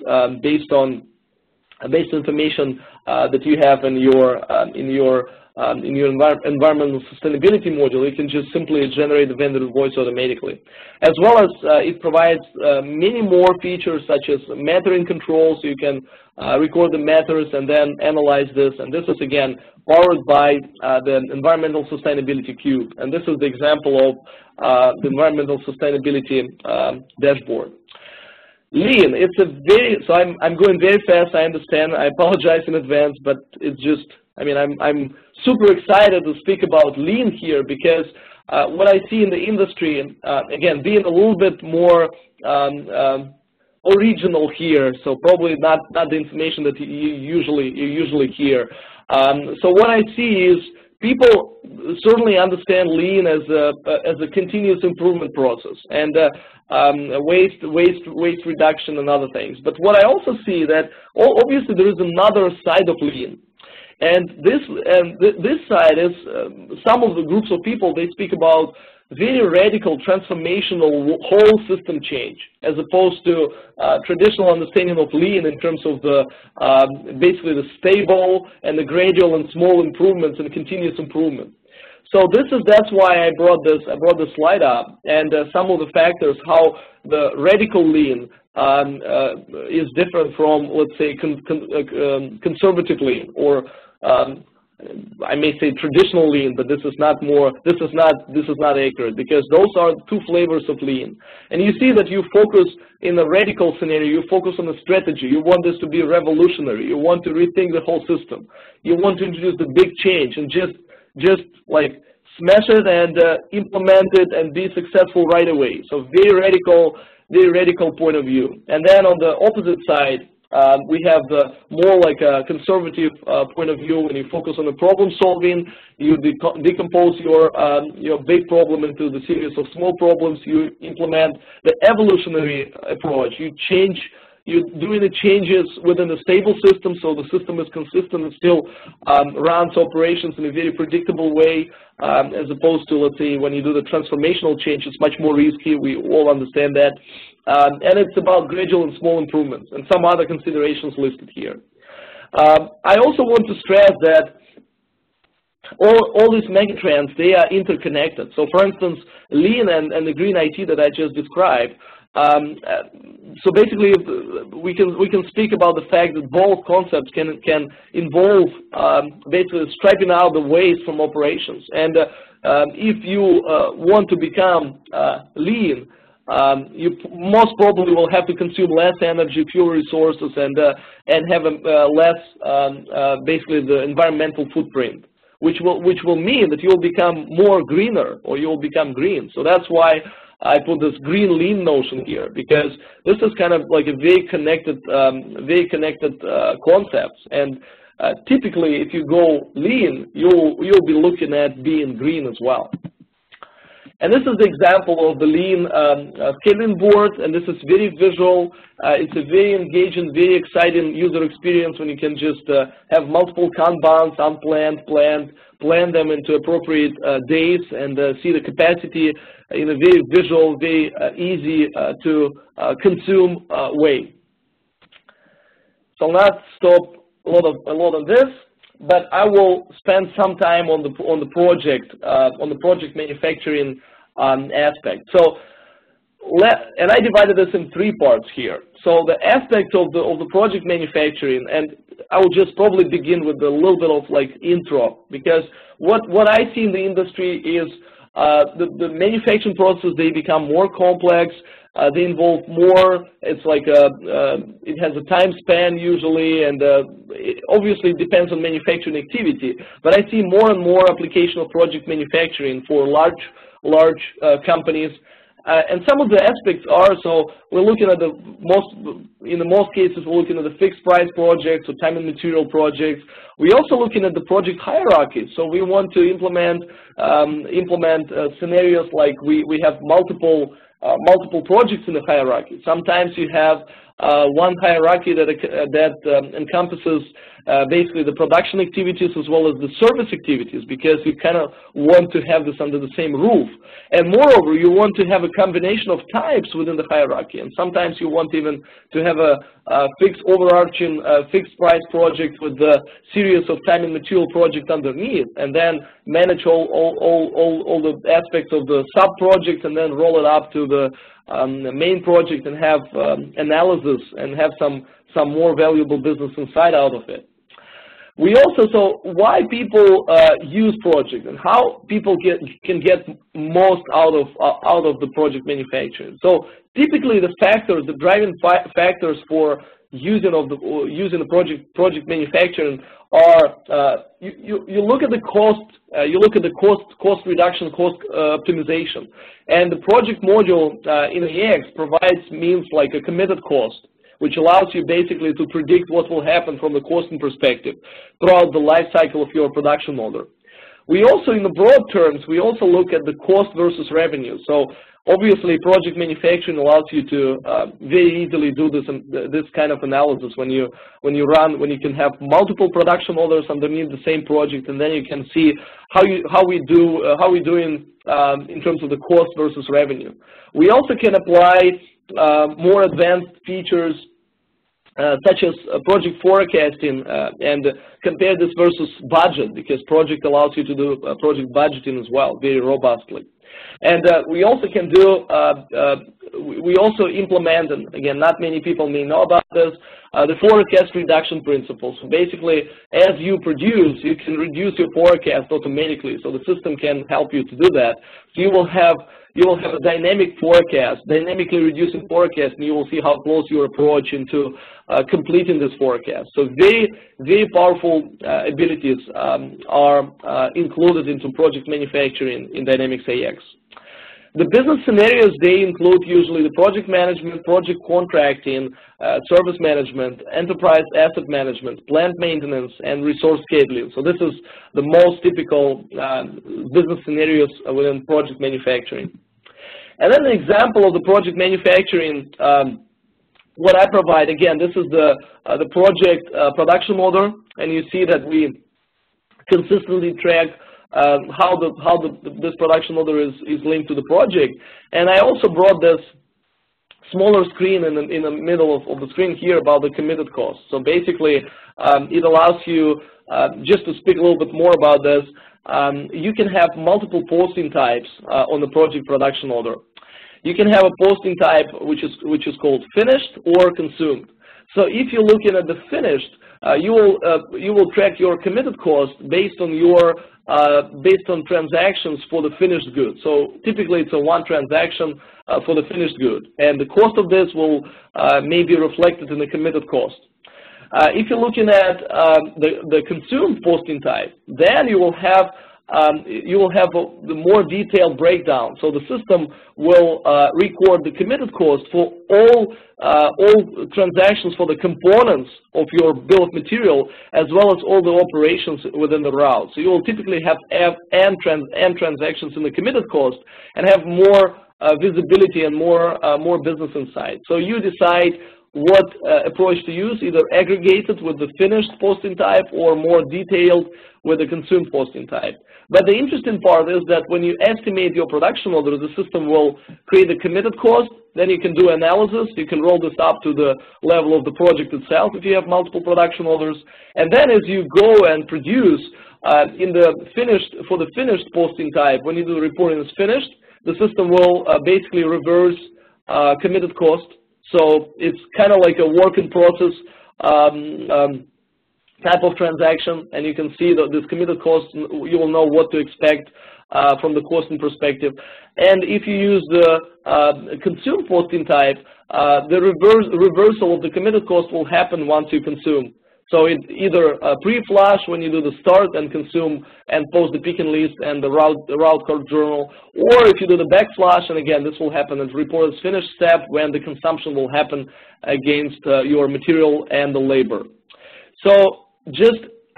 based on information that you have in your environmental sustainability module, you can just simply generate the vendor invoice automatically. As well as it provides many more features, such as mattering control, so you can record the matters and then analyze this. And this is again powered by the environmental sustainability cube. And this is the example of the environmental sustainability dashboard. Lean, it's a very, so I'm going very fast, I understand, I apologize in advance, but it's just, I mean, I'm super excited to speak about Lean here, because what I see in the industry, again, being a little bit more original here, so probably not the information that you usually hear. So what I see is people certainly understand Lean as a continuous improvement process, and waste reduction and other things. But what I also see that obviously there is another side of Lean. And this side is some of the groups of people, they speak about very radical transformational whole system change, as opposed to traditional understanding of Lean in terms of the basically the stable and the gradual and small improvements and continuous improvement. So that's why I brought this slide up, and some of the factors how the radical Lean is different from, let's say, conservative Lean, or I may say traditional lean, but this is not accurate, because those are two flavors of lean. And you see that you focus in a radical scenario, you focus on a strategy. You want this to be revolutionary. You want to rethink the whole system. You want to introduce the big change and just like smash it and implement it and be successful right away. So very radical point of view. And then on the opposite side, we have the more like a conservative point of view. When you focus on the problem solving, you decompose your big problem into the series of small problems. You implement the evolutionary approach. You're doing the changes within a stable system, so the system is consistent and still runs operations in a very predictable way, as opposed to, let's say, when you do the transformational change, it's much more risky. We all understand that. And it's about gradual and small improvements, and some other considerations listed here. I also want to stress that all these megatrends, they are interconnected. So, for instance, lean and the green IT that I just described. So basically, we can speak about the fact that both concepts can involve basically stripping out the waste from operations. And if you want to become lean, you most probably will have to consume less energy, fewer resources, and have a less basically the environmental footprint, which will mean that you'll become more greener, or you'll become green. So that's why I put this green lean notion here, because this is kind of like a very connected concepts. And typically, if you go lean, you'll be looking at being green as well. And this is the example of the lean scaling board, and this is very visual. It's a very engaging, very exciting user experience when you can just have multiple Kanbans, unplanned, planned, plan them into appropriate days, and see the capacity in a very visual, very easy to consume way. So I'll not stop a lot on this, but I will spend some time on the project manufacturing aspect. So, and I divided this in three parts here. So the aspect of the project manufacturing, and I will just probably begin with a little bit of like intro, because what I see in the industry is the manufacturing process, they become more complex. They involve more. It's like it has a time span usually, and it obviously depends on manufacturing activity. But I see more and more application of project manufacturing for large companies. And some of the aspects are, so we're looking at in the most cases, we're looking at the fixed price projects or time and material projects. We're also looking at the project hierarchy. So we want to implement scenarios like we have multiple projects in the hierarchy. Sometimes you have one hierarchy that encompasses basically the production activities as well as the service activities, because you kind of want to have this under the same roof. And moreover, you want to have a combination of types within the hierarchy. And sometimes you want even to have a fixed overarching fixed price project with a series of time and material projects underneath, and then manage all the aspects of the sub-projects, and then roll it up to the main project and have analysis and have some more valuable business inside out of it. We also, so why people use projects and how people can get most out of the project manufacturing. So typically the driving factors for using the project manufacturing are you look at the cost, you look at the cost reduction, cost optimization, and the project module in AX provides means like a committed cost, which allows you basically to predict what will happen from the costing perspective throughout the life cycle of your production order. We also, in the broad terms, we also look at the cost versus revenue. So obviously, project manufacturing allows you to very easily do this kind of analysis when you can have multiple production orders underneath the same project, and then you can see how we're doing in terms of the cost versus revenue. We also can apply more advanced features such as project forecasting and compare this versus budget, because project allows you to do project budgeting as well very robustly. And we also can do, we also implement, and again, not many people may know about this, the forecast reduction principle. So basically, as you produce, you can reduce your forecast automatically. So the system can help you to do that. So you will have a dynamic forecast, dynamically reducing forecast, and you will see how close you approach into completing this forecast. So very, very powerful abilities are included into project manufacturing in Dynamics AX. The business scenarios, they include usually the project management, project contracting, service management, enterprise asset management, plant maintenance, and resource cabling. So this is the most typical business scenarios within project manufacturing. And then an example of the project manufacturing, what I provide, again, this is the project production order, and you see that we consistently track how this production order is linked to the project. And I also brought this smaller screen in the middle of the screen here about the committed cost. So basically, it allows you, just to speak a little bit more about this, you can have multiple posting types on the project production order. You can have a posting type which is called finished or consumed. So if you're looking at the finished, you will track your committed cost based on transactions for the finished good. So typically it's a one transaction for the finished good, and the cost of this will may be reflected in the committed cost. If you're looking at the consumed posting type, then you will have the more detailed breakdown. So the system will record the committed cost for all transactions for the components of your bill of material, as well as all the operations within the route. So you will typically have end transactions in the committed cost and have more visibility and more business insight. So you decide what approach to use, either aggregated with the finished posting type or more detailed with the consumed posting type. But the interesting part is that when you estimate your production order, the system will create a committed cost, then you can do analysis, you can roll this up to the level of the project itself if you have multiple production orders, and then as you go and produce for the finished posting type, when you do the reporting as finished, the system will basically reverse committed cost. So it's kind of like a work in process type of transaction, and you can see that this committed cost, you will know what to expect from the costing perspective. And if you use the consume posting type, the reversal of the committed cost will happen once you consume. So it's either pre-flush when you do the start and consume and post the pick and list and the route code journal, or if you do the backflush, and again this will happen as report as finished step when the consumption will happen against your material and the labor. So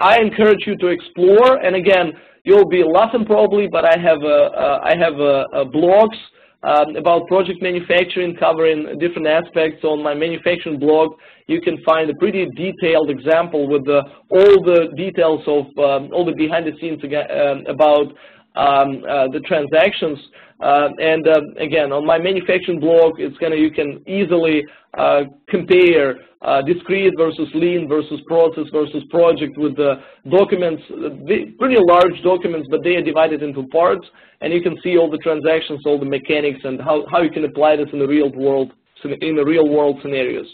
I encourage you to explore, and again you'll be laughing probably, but I have blogs about project manufacturing covering different aspects. On my manufacturing blog, you can find a pretty detailed example with all the details of all the behind the scenes about the transactions. And again, on my manufacturing blog, you can easily compare discrete versus lean versus process versus project with the documents, pretty large documents, but they are divided into parts, and you can see all the transactions, all the mechanics, and how you can apply this in the real world scenarios.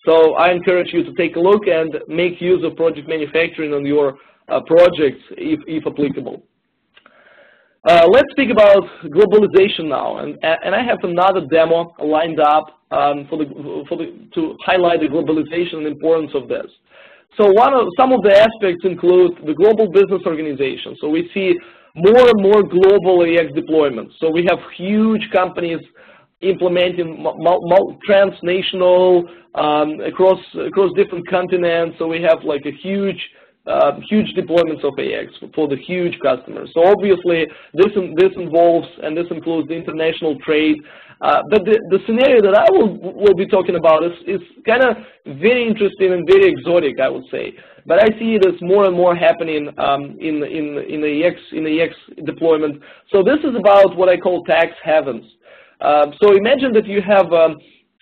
So I encourage you to take a look and make use of project manufacturing on your projects if applicable. Let's speak about globalization now, and I have another demo lined up to highlight the globalization and importance of this. So some of the aspects include the global business organization. So we see more and more global AX deployments. So we have huge companies implementing transnational across different continents. So we have like a huge deployments of AX for the huge customers. So obviously this involves and this includes the international trade. But the scenario that I will be talking about is kind of very interesting and very exotic, I would say. But I see this more and more happening in the AX deployment. So this is about what I call tax havens. So imagine that you have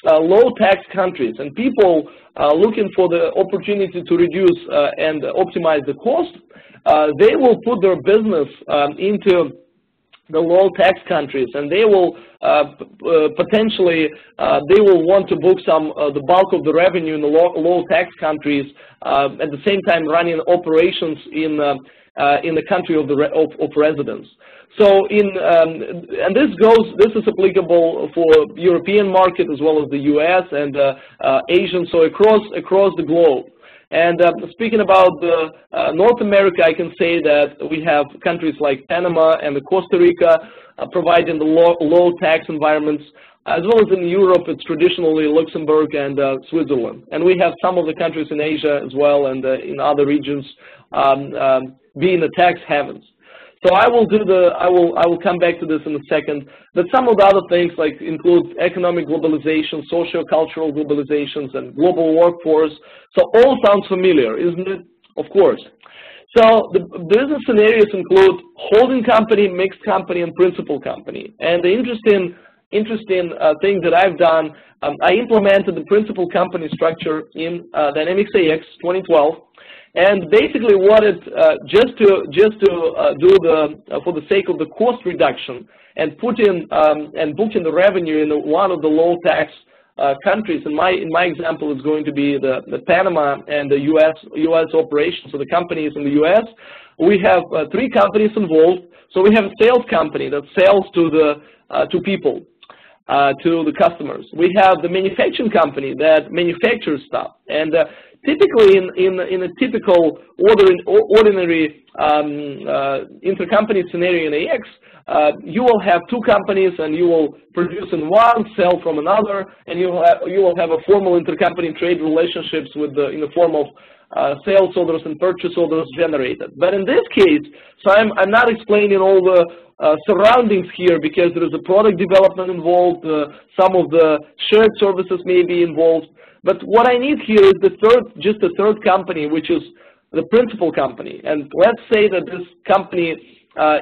low tax countries and people looking for the opportunity to reduce and optimize the cost. They will put their business into the low tax countries, and they will potentially they will want to book the bulk of the revenue in the low tax countries, at the same time running operations in the country of residence. So and this is applicable for European market as well as the U.S. and Asian, so across the globe. And speaking about North America, I can say that we have countries like Panama and Costa Rica providing the low tax environments, as well as in Europe, it's traditionally Luxembourg and Switzerland. And we have some of the countries in Asia as well, and in other regions being the tax havens. So I will come back to this in a second. But some of the other things like include economic globalization, socio-cultural globalizations, and global workforce. So all sounds familiar, isn't it? Of course. So the business scenarios include holding company, mixed company, and principal company. And the interesting thing that I've done, I implemented the principal company structure in Dynamics AX 2012. And basically, what it just to do for the sake of the cost reduction and booking the revenue in one of the low tax countries. In my example, it's going to be the Panama and the U.S. operations. So the companies in the U.S. We have 3 companies involved. So we have a sales company that sells to people, to the customers. We have the manufacturing company that manufactures stuff, and typically in a typical ordinary intercompany scenario in AX, you will have 2 companies, and you will produce in one, sell from another, and you will have a formal intercompany trade relationships in the form of sales orders and purchase orders generated. But in this case, so I'm not explaining all the surroundings here, because there is a product development involved, some of the shared services may be involved. But what I need here is just the third company, which is the principal company. And let's say that this company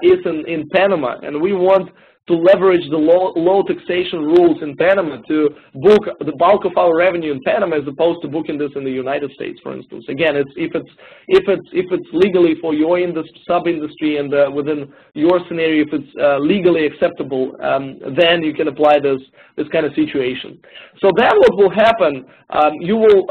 is in Panama, and we want to leverage the low taxation rules in Panama to book the bulk of our revenue in Panama, as opposed to booking this in the United States, for instance. Again, if it's legally for your sub-industry and within your scenario, if it's legally acceptable, then you can apply this kind of situation. So then what will happen? You will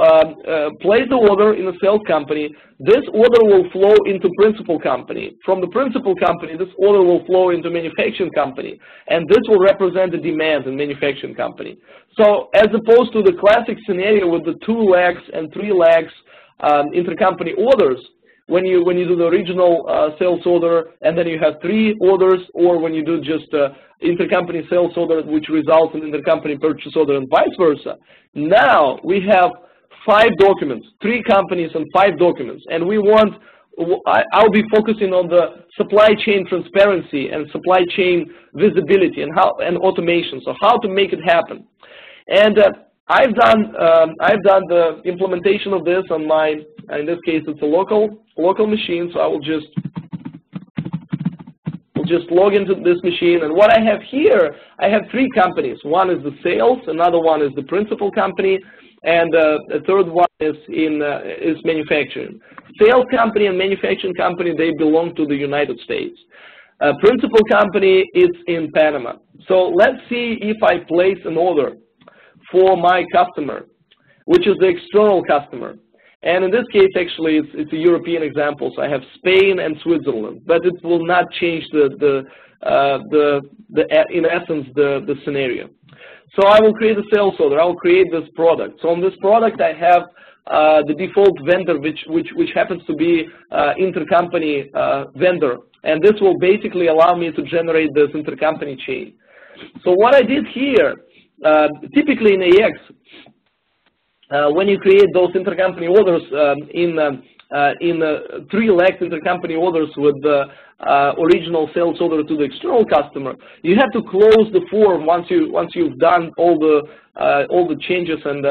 place the order in a sales company. This order will flow into principal company. From the principal company, this order will flow into manufacturing company, and this will represent the demand in manufacturing company. So as opposed to the classic scenario with the 2 legs and 3 legs intercompany orders, when you do the original sales order and then you have 3 orders, or when you do just intercompany sales order, which results in intercompany purchase order and vice versa. Now we have 5 documents, 3 companies and 5 documents, and I'll be focusing on the supply chain transparency and supply chain visibility and automation. So how to make it happen. And I've done the implementation of this on in this case it's a local machine. So I will just log into this machine, and what I have here, I have 3 companies. One is the sales, another one is the principal company, and the third one is manufacturing. Sales company and manufacturing company, they belong to the United States. Principal company is in Panama. So let's see if I place an order for my customer, which is the external customer. And in this case, actually, it's a European example. So I have Spain and Switzerland, but it will not change in essence the scenario. So I will create a sales order. I will create this product. So on this product, I have the default vendor, which happens to be intercompany vendor, and this will basically allow me to generate this intercompany chain. So what I did here, typically in AX, when you create those intercompany orders in 3-leg intercompany orders with the original sales order to the external customer, you have to close the form once you've done all the changes and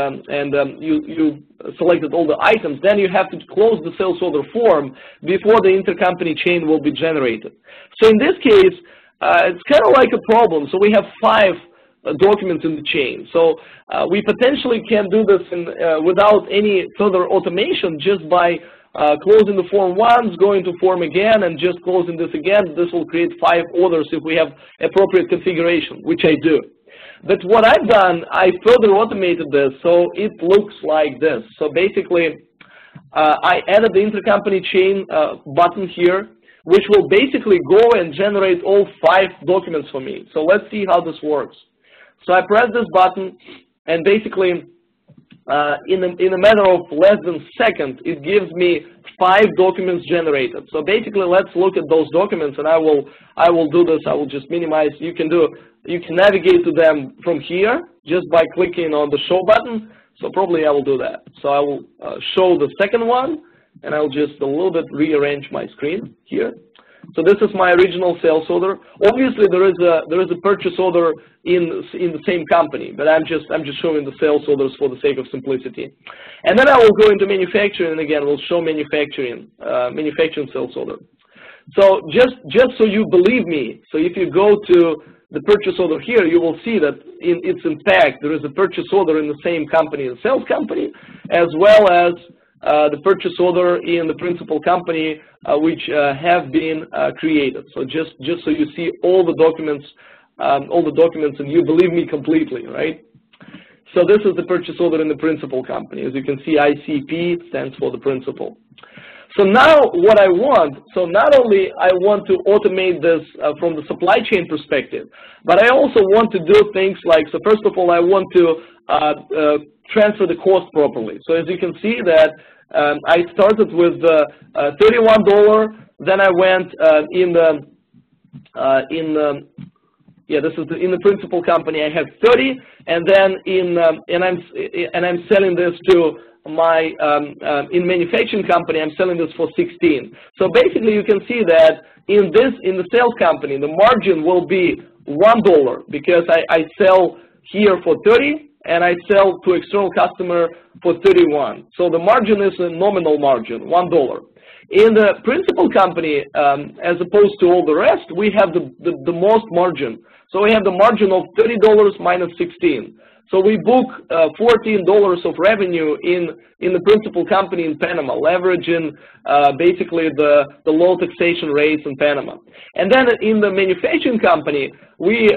you selected all the items. Then you have to close the sales order form before the intercompany chain will be generated. So in this case, it's kind of like a problem. So we have 5 documents in the chain. So we potentially can do this without any further automation, just by closing the form once, going to form again, and just closing this again. This will create 5 orders if we have appropriate configuration, which I do. But what I've done, I further automated this, so it looks like this. So basically, I added the intercompany chain button here, which will basically go and generate all 5 documents for me. So let's see how this works. So I press this button, and basically, in a matter of less than a second, it gives me 5 documents generated. So basically, let's look at those documents, and I will do this. I will just minimize. You can navigate to them from here just by clicking on the show button. So probably I will do that. So I will show the second one, and I'll just a little bit rearrange my screen here. So this is my original sales order. Obviously, there is a purchase order in the same company, but I'm just showing the sales orders for the sake of simplicity. And then I will go into manufacturing, and again, we'll show manufacturing sales order. So just so you believe me, so if you go to the purchase order here, you will see that it's in fact there is a purchase order in the same company, the sales company, as well as the purchase order in the principal company, which have been created. So just so you see all the documents, and you believe me completely, right? So this is the purchase order in the principal company. As you can see, ICP stands for the principal. So now what I want, so not only I want to automate this from the supply chain perspective, but I also want to do things like, so first of all, I want to transfer the cost properly. So as you can see that I started with $31, then I went in the principal company I have 30, and then and I'm selling this to my in manufacturing company I'm selling this for 16. So basically you can see that in the sales company the margin will be $1 because I sell here for 30 and I sell to external customer for 31. So the margin is a nominal margin, $1. In the principal company, as opposed to all the rest, we have the most margin. So we have the margin of $30 minus 16. So we book $14 of revenue in the principal company in Panama, leveraging basically the low taxation rates in Panama. And then in the manufacturing company, we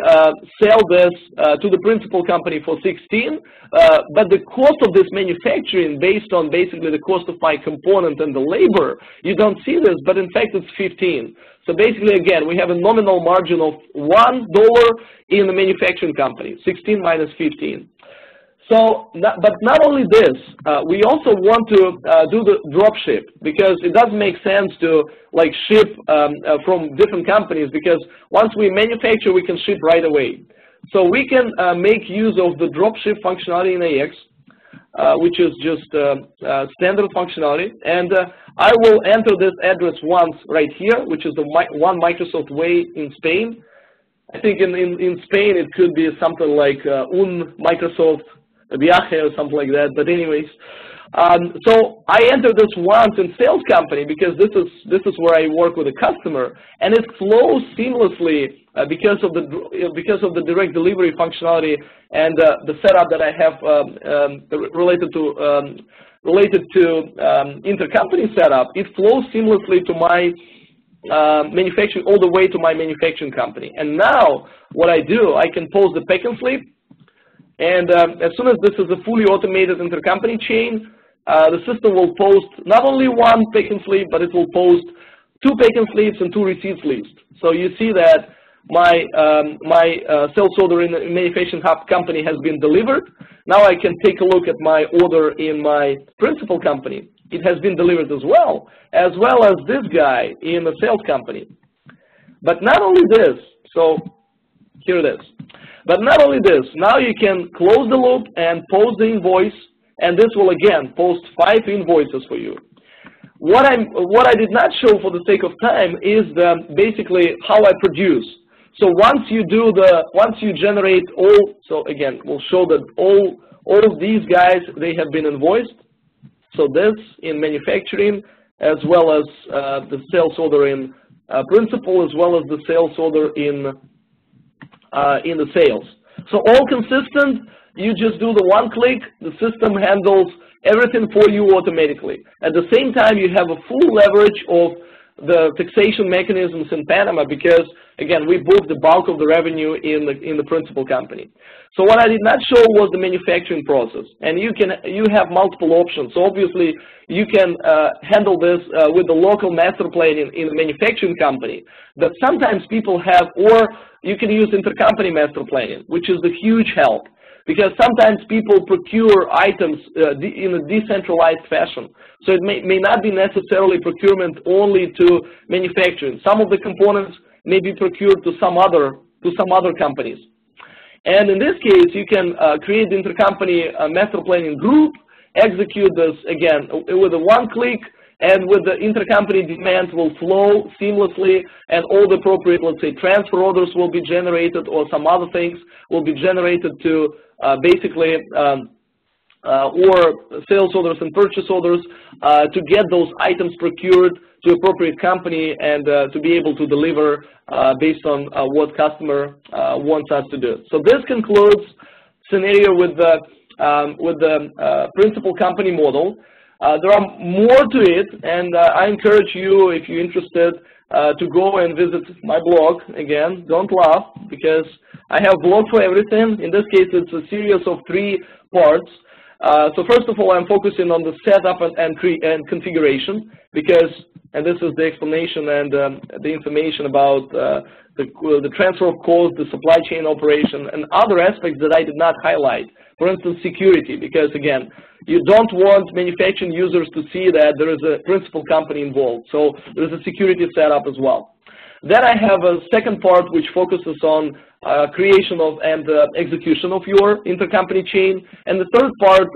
sell this to the principal company for 16, but the cost of this manufacturing based on basically the cost of my component and the labor, you don't see this, but in fact it's 15. So basically, again, we have a nominal margin of $1 in the manufacturing company, 16 minus 15. So, but not only this, we also want to do the drop ship because it doesn't make sense to like ship from different companies because once we manufacture, we can ship right away. So we can make use of the drop ship functionality in AX, which is just standard functionality. And I will enter this address once right here, which is the One Microsoft Way in Spain. I think in Spain it could be something like Un Microsoft Viaje or something like that. But anyways, so I enter this once in sales company because this is where I work with a customer, and it flows seamlessly because of the direct delivery functionality and the setup that I have related to intercompany setup. It flows seamlessly to my manufacturing, all the way to my manufacturing company. And now what I do, I can post the pack and slip, and as soon as this is a fully automated intercompany chain, the system will post not only one pack and slip, but it will post 2 pack and slips and 2 receipt slips. So you see that my sales order in the manufacturing hub company has been delivered. Now I can take a look at my order in my principal company. It has been delivered as well as this guy in the sales company. But not only this, so here it is. But not only this, now you can close the loop and post the invoice, and this will again post 5 invoices for you. What I did not show for the sake of time is basically how I produce. So once you generate all, so again, we'll show that all of these guys, they have been invoiced. So this in manufacturing, as well as the sales order in principal, as well as the sales order in the sales. So all consistent. You just do the one click. The system handles everything for you automatically. At the same time, you have a full leverage of the taxation mechanisms in Panama because, again, we book the bulk of the revenue in the principal company. So what I did not show was the manufacturing process, and you have multiple options. So obviously, you can handle this with the local master plan in the manufacturing company. But sometimes people have, or you can use intercompany master planning, which is the huge help. Because sometimes people procure items in a decentralized fashion. So it may not be necessarily procurement only to manufacturing. Some of the components may be procured to some other companies. And in this case, you can create the intercompany master planning group, execute this, again, with a one click, and with the intercompany demand will flow seamlessly, and all the appropriate, let's say, transfer orders will be generated, or some other things will be generated to basically, or sales orders and purchase orders to get those items procured to appropriate company and to be able to deliver based on what customer wants us to do. So this concludes scenario with the principal company model. There are more to it, and I encourage you, if you're interested, to go and visit my blog. Again, don't laugh, because I have blog for everything. In this case, it's a series of 3 parts. So first of all, I'm focusing on the setup and configuration, because, and this is the explanation and the information about the transfer of cost, the supply chain operation, and other aspects that I did not highlight. For instance, security, because again, you don't want manufacturing users to see that there is a principal company involved. So there's a security setup as well. Then I have a second part which focuses on creation of and execution of your intercompany chain. And the third part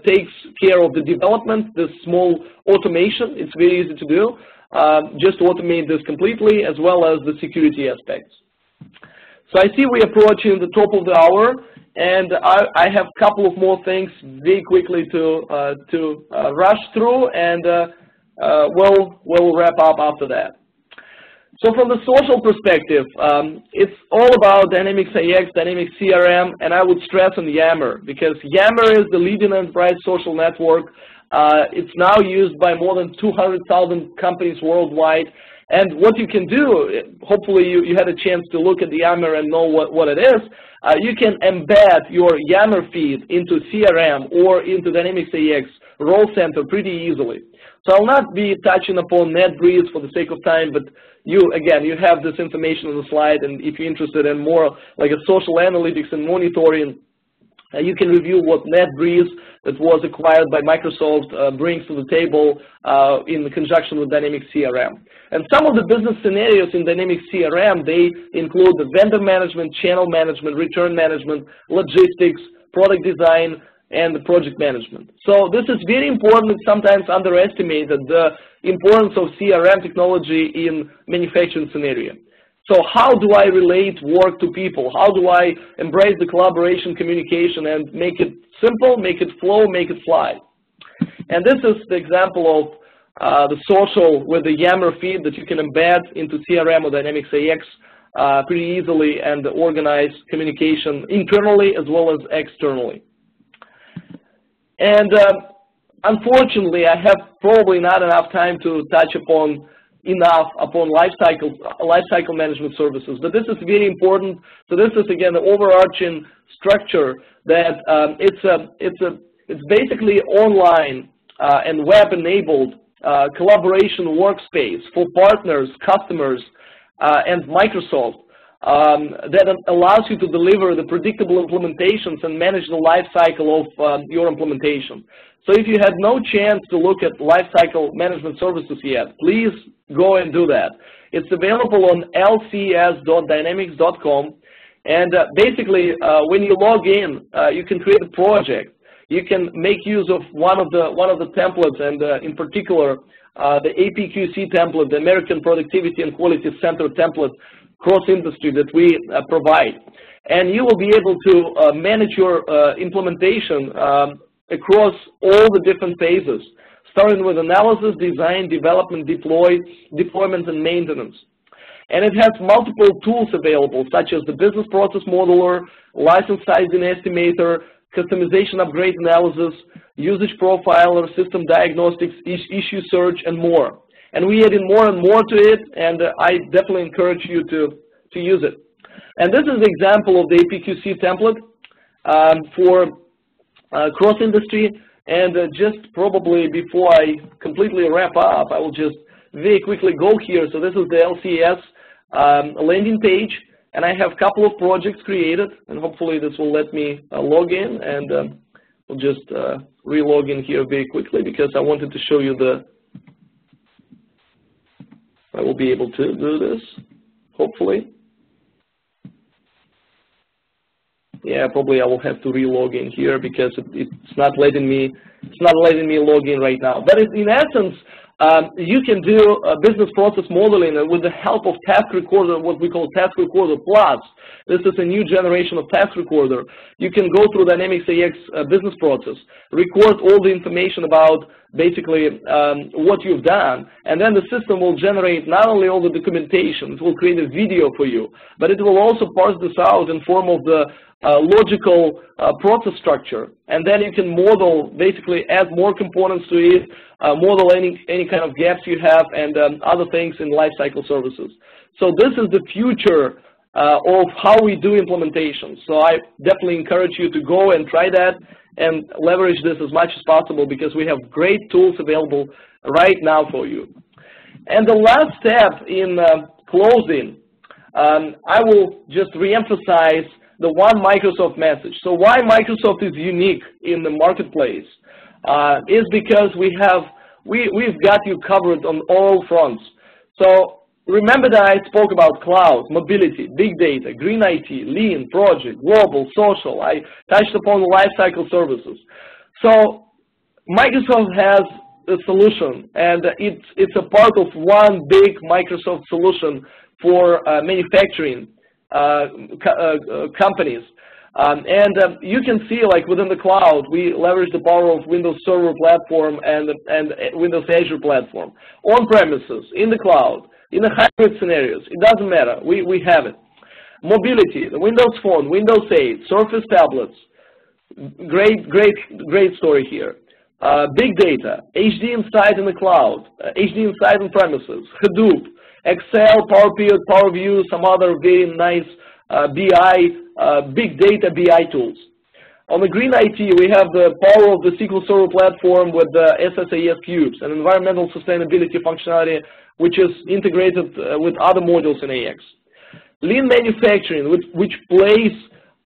takes care of the development, the small automation. It's very easy to do. Just automate this completely, as well as the security aspects. So I see we're approaching the top of the hour, and I have a couple of more things very quickly to rush through, and we'll wrap up after that. So from the social perspective, it's all about Dynamics AX, Dynamics CRM, and I would stress on Yammer, because Yammer is the leading enterprise social network. It's now used by more than 200,000 companies worldwide. And what you can do, hopefully you had a chance to look at the Yammer and know what it is, you can embed your Yammer feed into CRM or into Dynamics AX role center pretty easily. So I'll not be touching upon NetBreeze for the sake of time, but again, you have this information on the slide, and if you're interested in more like a social analytics and monitoring, you can review what NetBreeze, that was acquired by Microsoft, brings to the table in conjunction with Dynamics CRM. And some of the business scenarios in Dynamics CRM, they include the vendor management, channel management, return management, logistics, product design, and the project management. So this is very important and sometimes underestimated, the importance of CRM technology in manufacturing scenario. So how do I relate work to people? How do I embrace the collaboration, communication, and make it simple, make it flow, make it fly? And this is the example of the social with the Yammer feed that you can embed into CRM or Dynamics AX pretty easily and organize communication internally as well as externally. And unfortunately, I have probably not enough time to touch upon lifecycle management services, but this is very important. So this is again the overarching structure that it's basically online and web-enabled collaboration workspace for partners, customers, and Microsoft that allows you to deliver the predictable implementations and manage the life cycle of your implementation. So if you had no chance to look at lifecycle management services yet, please go and do that. It's available on lcs.dynamics.com, and basically when you log in, you can create a project. You can make use of one of the templates, and in particular the APQC template, the American Productivity and Quality Center template, cross-industry that we provide. And you will be able to manage your implementation across all the different phases, starting with analysis, design, development, deployment, and maintenance. And it has multiple tools available, such as the business process modeler, license sizing estimator, customization upgrade analysis, usage profile or system diagnostics, issue search, and more. And we added more and more to it, and I definitely encourage you to use it. And this is an example of the APQC template for cross-industry. And just probably before I completely wrap up, I will just very quickly go here. So this is the LCS landing page, and I have a couple of projects created, and hopefully this will let me log in, and we'll just re-log in here very quickly because I wanted to show you I will be able to do this, hopefully. Yeah, probably I will have to re-log in here because it's not letting me log in right now. But in essence, you can do business process modeling with the help of Task Recorder, what we call Task Recorder Plus. This is a new generation of Task Recorder. You can go through Dynamics AX business process, record all the information about basically what you've done, and then the system will generate not only all the documentation, it will create a video for you, but it will also parse this out in form of the logical process structure, and then you can model, basically add more components to it, model any kind of gaps you have, and other things in lifecycle services. So this is the future of how we do implementation. So I definitely encourage you to go and try that and leverage this as much as possible because we have great tools available right now for you. And the last step in closing, I will just reemphasize the one Microsoft message. So why Microsoft is unique in the marketplace is because we've got you covered on all fronts. So remember that I spoke about cloud, mobility, big data, green IT, lean, project, global, social. I touched upon lifecycle services. So Microsoft has a solution, and it's a part of one big Microsoft solution for manufacturing companies. You can see, like within the cloud, we leverage the power of Windows Server platform and Windows Azure platform. On-premises, in the cloud, in the hybrid scenarios, it doesn't matter. We have it. Mobility, the Windows Phone, Windows 8, Surface tablets. Great story here. Big data, HD Insight in the cloud, HD Insight on premises, Hadoop, Excel, Power Pivot, Power View, some other very nice big data BI tools. On the green IT, we have the power of the SQL Server platform with the SSAS cubes and environmental sustainability functionality, which is integrated with other modules in AX. Lean manufacturing, which plays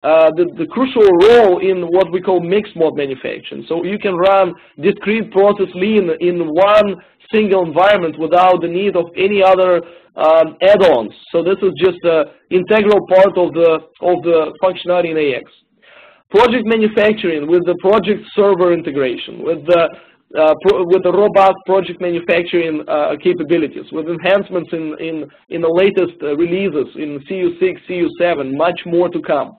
the crucial role in what we call mixed mode manufacturing. So you can run discrete process lean in one single environment without the need of any other add-ons. So this is just an integral part of the functionality in AX. Project manufacturing with the project server integration, with the robust project manufacturing capabilities, with enhancements in the latest releases in CU6, CU7, much more to come.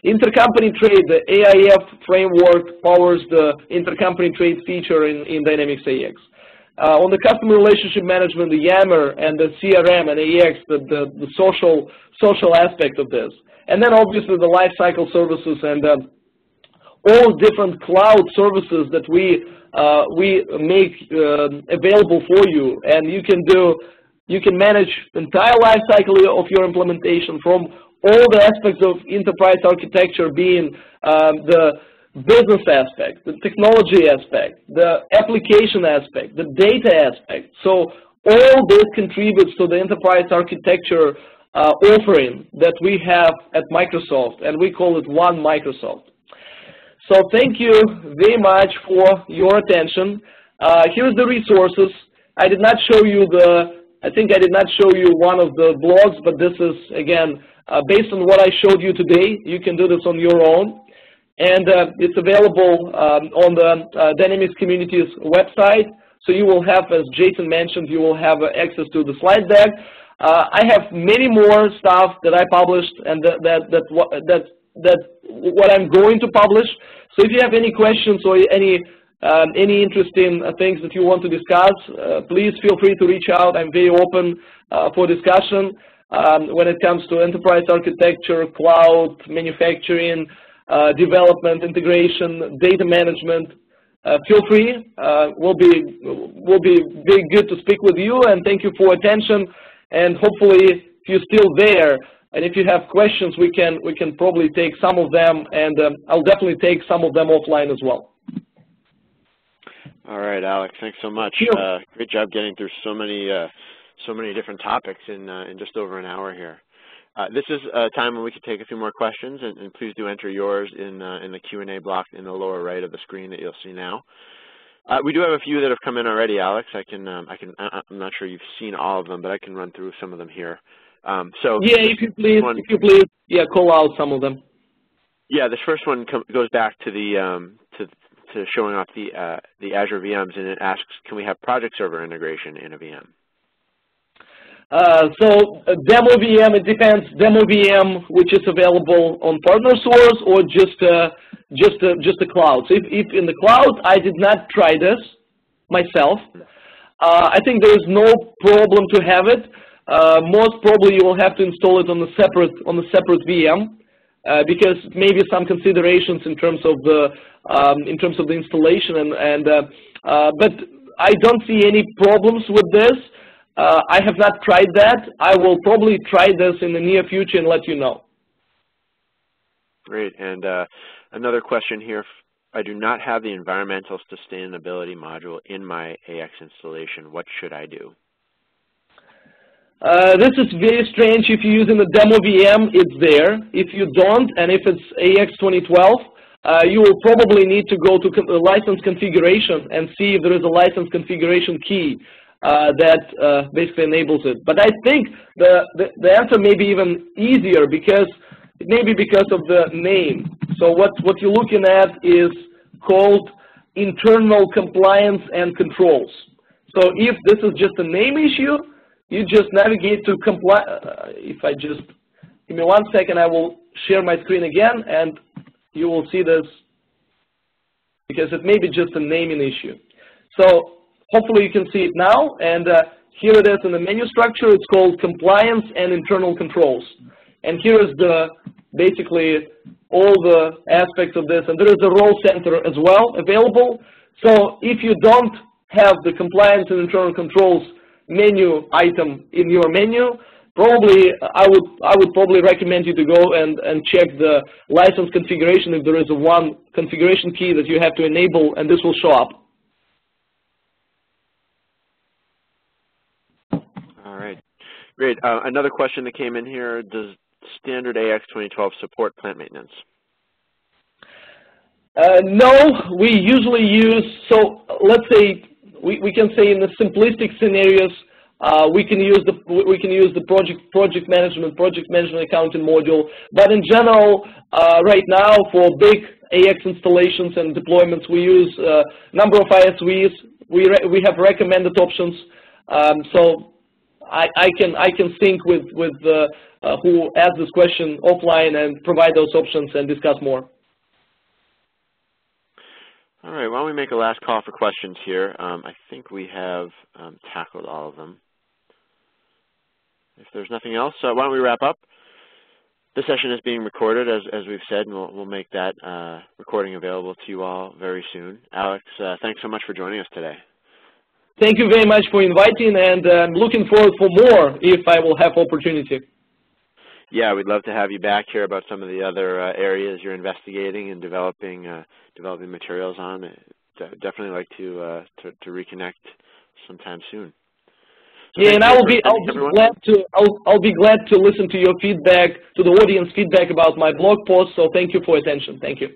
Intercompany trade, the AIF framework powers the intercompany trade feature in Dynamics AX. On the customer relationship management, the Yammer and the CRM and AX, the social aspect of this. And then obviously the lifecycle services and all different cloud services that we make available for you. And you can manage the entire lifecycle of your implementation from all the aspects of enterprise architecture being the business aspect, the technology aspect, the application aspect, the data aspect. So all this contributes to the enterprise architecture offering that we have at Microsoft, and we call it One Microsoft. So thank you very much for your attention. Here's the resources. I did not show you I think I did not show you one of the blogs, but this is, again, based on what I showed you today. You can do this on your own. And it's available on the Dynamics Community's website. So you will have, as Jason mentioned, you will have access to the slide deck. I have many more stuff that I published and what I'm going to publish. So if you have any questions or any interesting things that you want to discuss, please feel free to reach out. I'm very open for discussion when it comes to enterprise architecture, cloud, manufacturing, development, integration, data management, feel free. Will be very good to speak with you, and thank you for attention. And hopefully, if you're still there, and if you have questions, we can probably take some of them, and I'll definitely take some of them offline as well.
All right, Alex, thanks so much. Great job getting through so many different topics in just over an hour here. This is a time when we can take a few more questions, and please do enter yours in the Q&A block in the lower right of the screen that you'll see now. We do have a few that have come in already, Alex. I'm not sure you've seen all of them, but I can run through some of them here. So
yeah, if you please, yeah, call out some of them.
Yeah, this first one goes back to the to showing off the Azure VMs, and it asks, can we have project server integration in a VM?
So demo VM, it depends. Demo VM, which is available on partner source, or just a cloud. So if in the cloud, I did not try this myself. I think there is no problem to have it. Most probably you will have to install it on a separate VM because maybe some considerations in terms of the installation but I don't see any problems with this. I have not tried that. I will probably try this in the near future and let you know.
Great. And another question here. I do not have the environmental sustainability module in my AX installation. What should I do?
This is very strange. If you're using the demo VM, it's there. If you don't, and if it's AX 2012, you will probably need to go to license configuration and see if there is a license configuration key that basically enables it. But I think the answer may be even easier because it may be because of the name. So what you're looking at is called internal compliance and controls. So if this is just a name issue, you just navigate to if I just give me 1 second, I will share my screen again, and you will see this because it may be just a naming issue. So hopefully you can see it now, and here it is in the menu structure. It's called compliance and internal controls, and here is basically all the aspects of this, and there is a role center as well available. So if you don't have the compliance and internal controls menu item in your menu, probably I would probably recommend you to go and check the license configuration if there is one configuration key that you have to enable, and this will show up.
All right, great. Another question that came in here: does standard AX 2012 support plant maintenance?
No, we usually use, so let's say we can say in the simplistic scenarios, we can use the project management accounting module. But in general, right now for big AX installations and deployments, we use a number of ISVs. We have recommended options. So I can sync with who asked this question offline and provide those options and discuss more.
All right, why don't we make a last call for questions here. I think we have tackled all of them. If there's nothing else, why don't we wrap up? This session is being recorded, as we've said, and we'll make that recording available to you all very soon. Alex, thanks so much for joining us today.
Thank you very much for inviting, and I'm looking forward for more if I will have opportunity.
Yeah, we'd love to have you back here about some of the other areas you're investigating and developing materials on. Definitely like to reconnect sometime soon. So
yeah, and I'll be glad to listen to your feedback, to the audience feedback about my blog post. So thank you for attention. Thank you.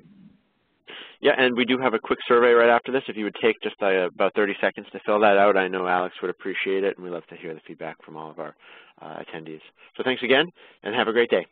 Yeah, and we do have a quick survey right after this. If you would take just about 30 seconds to fill that out, I know Alex would appreciate it, and we'd love to hear the feedback from all of our attendees. So thanks again, and have a great day.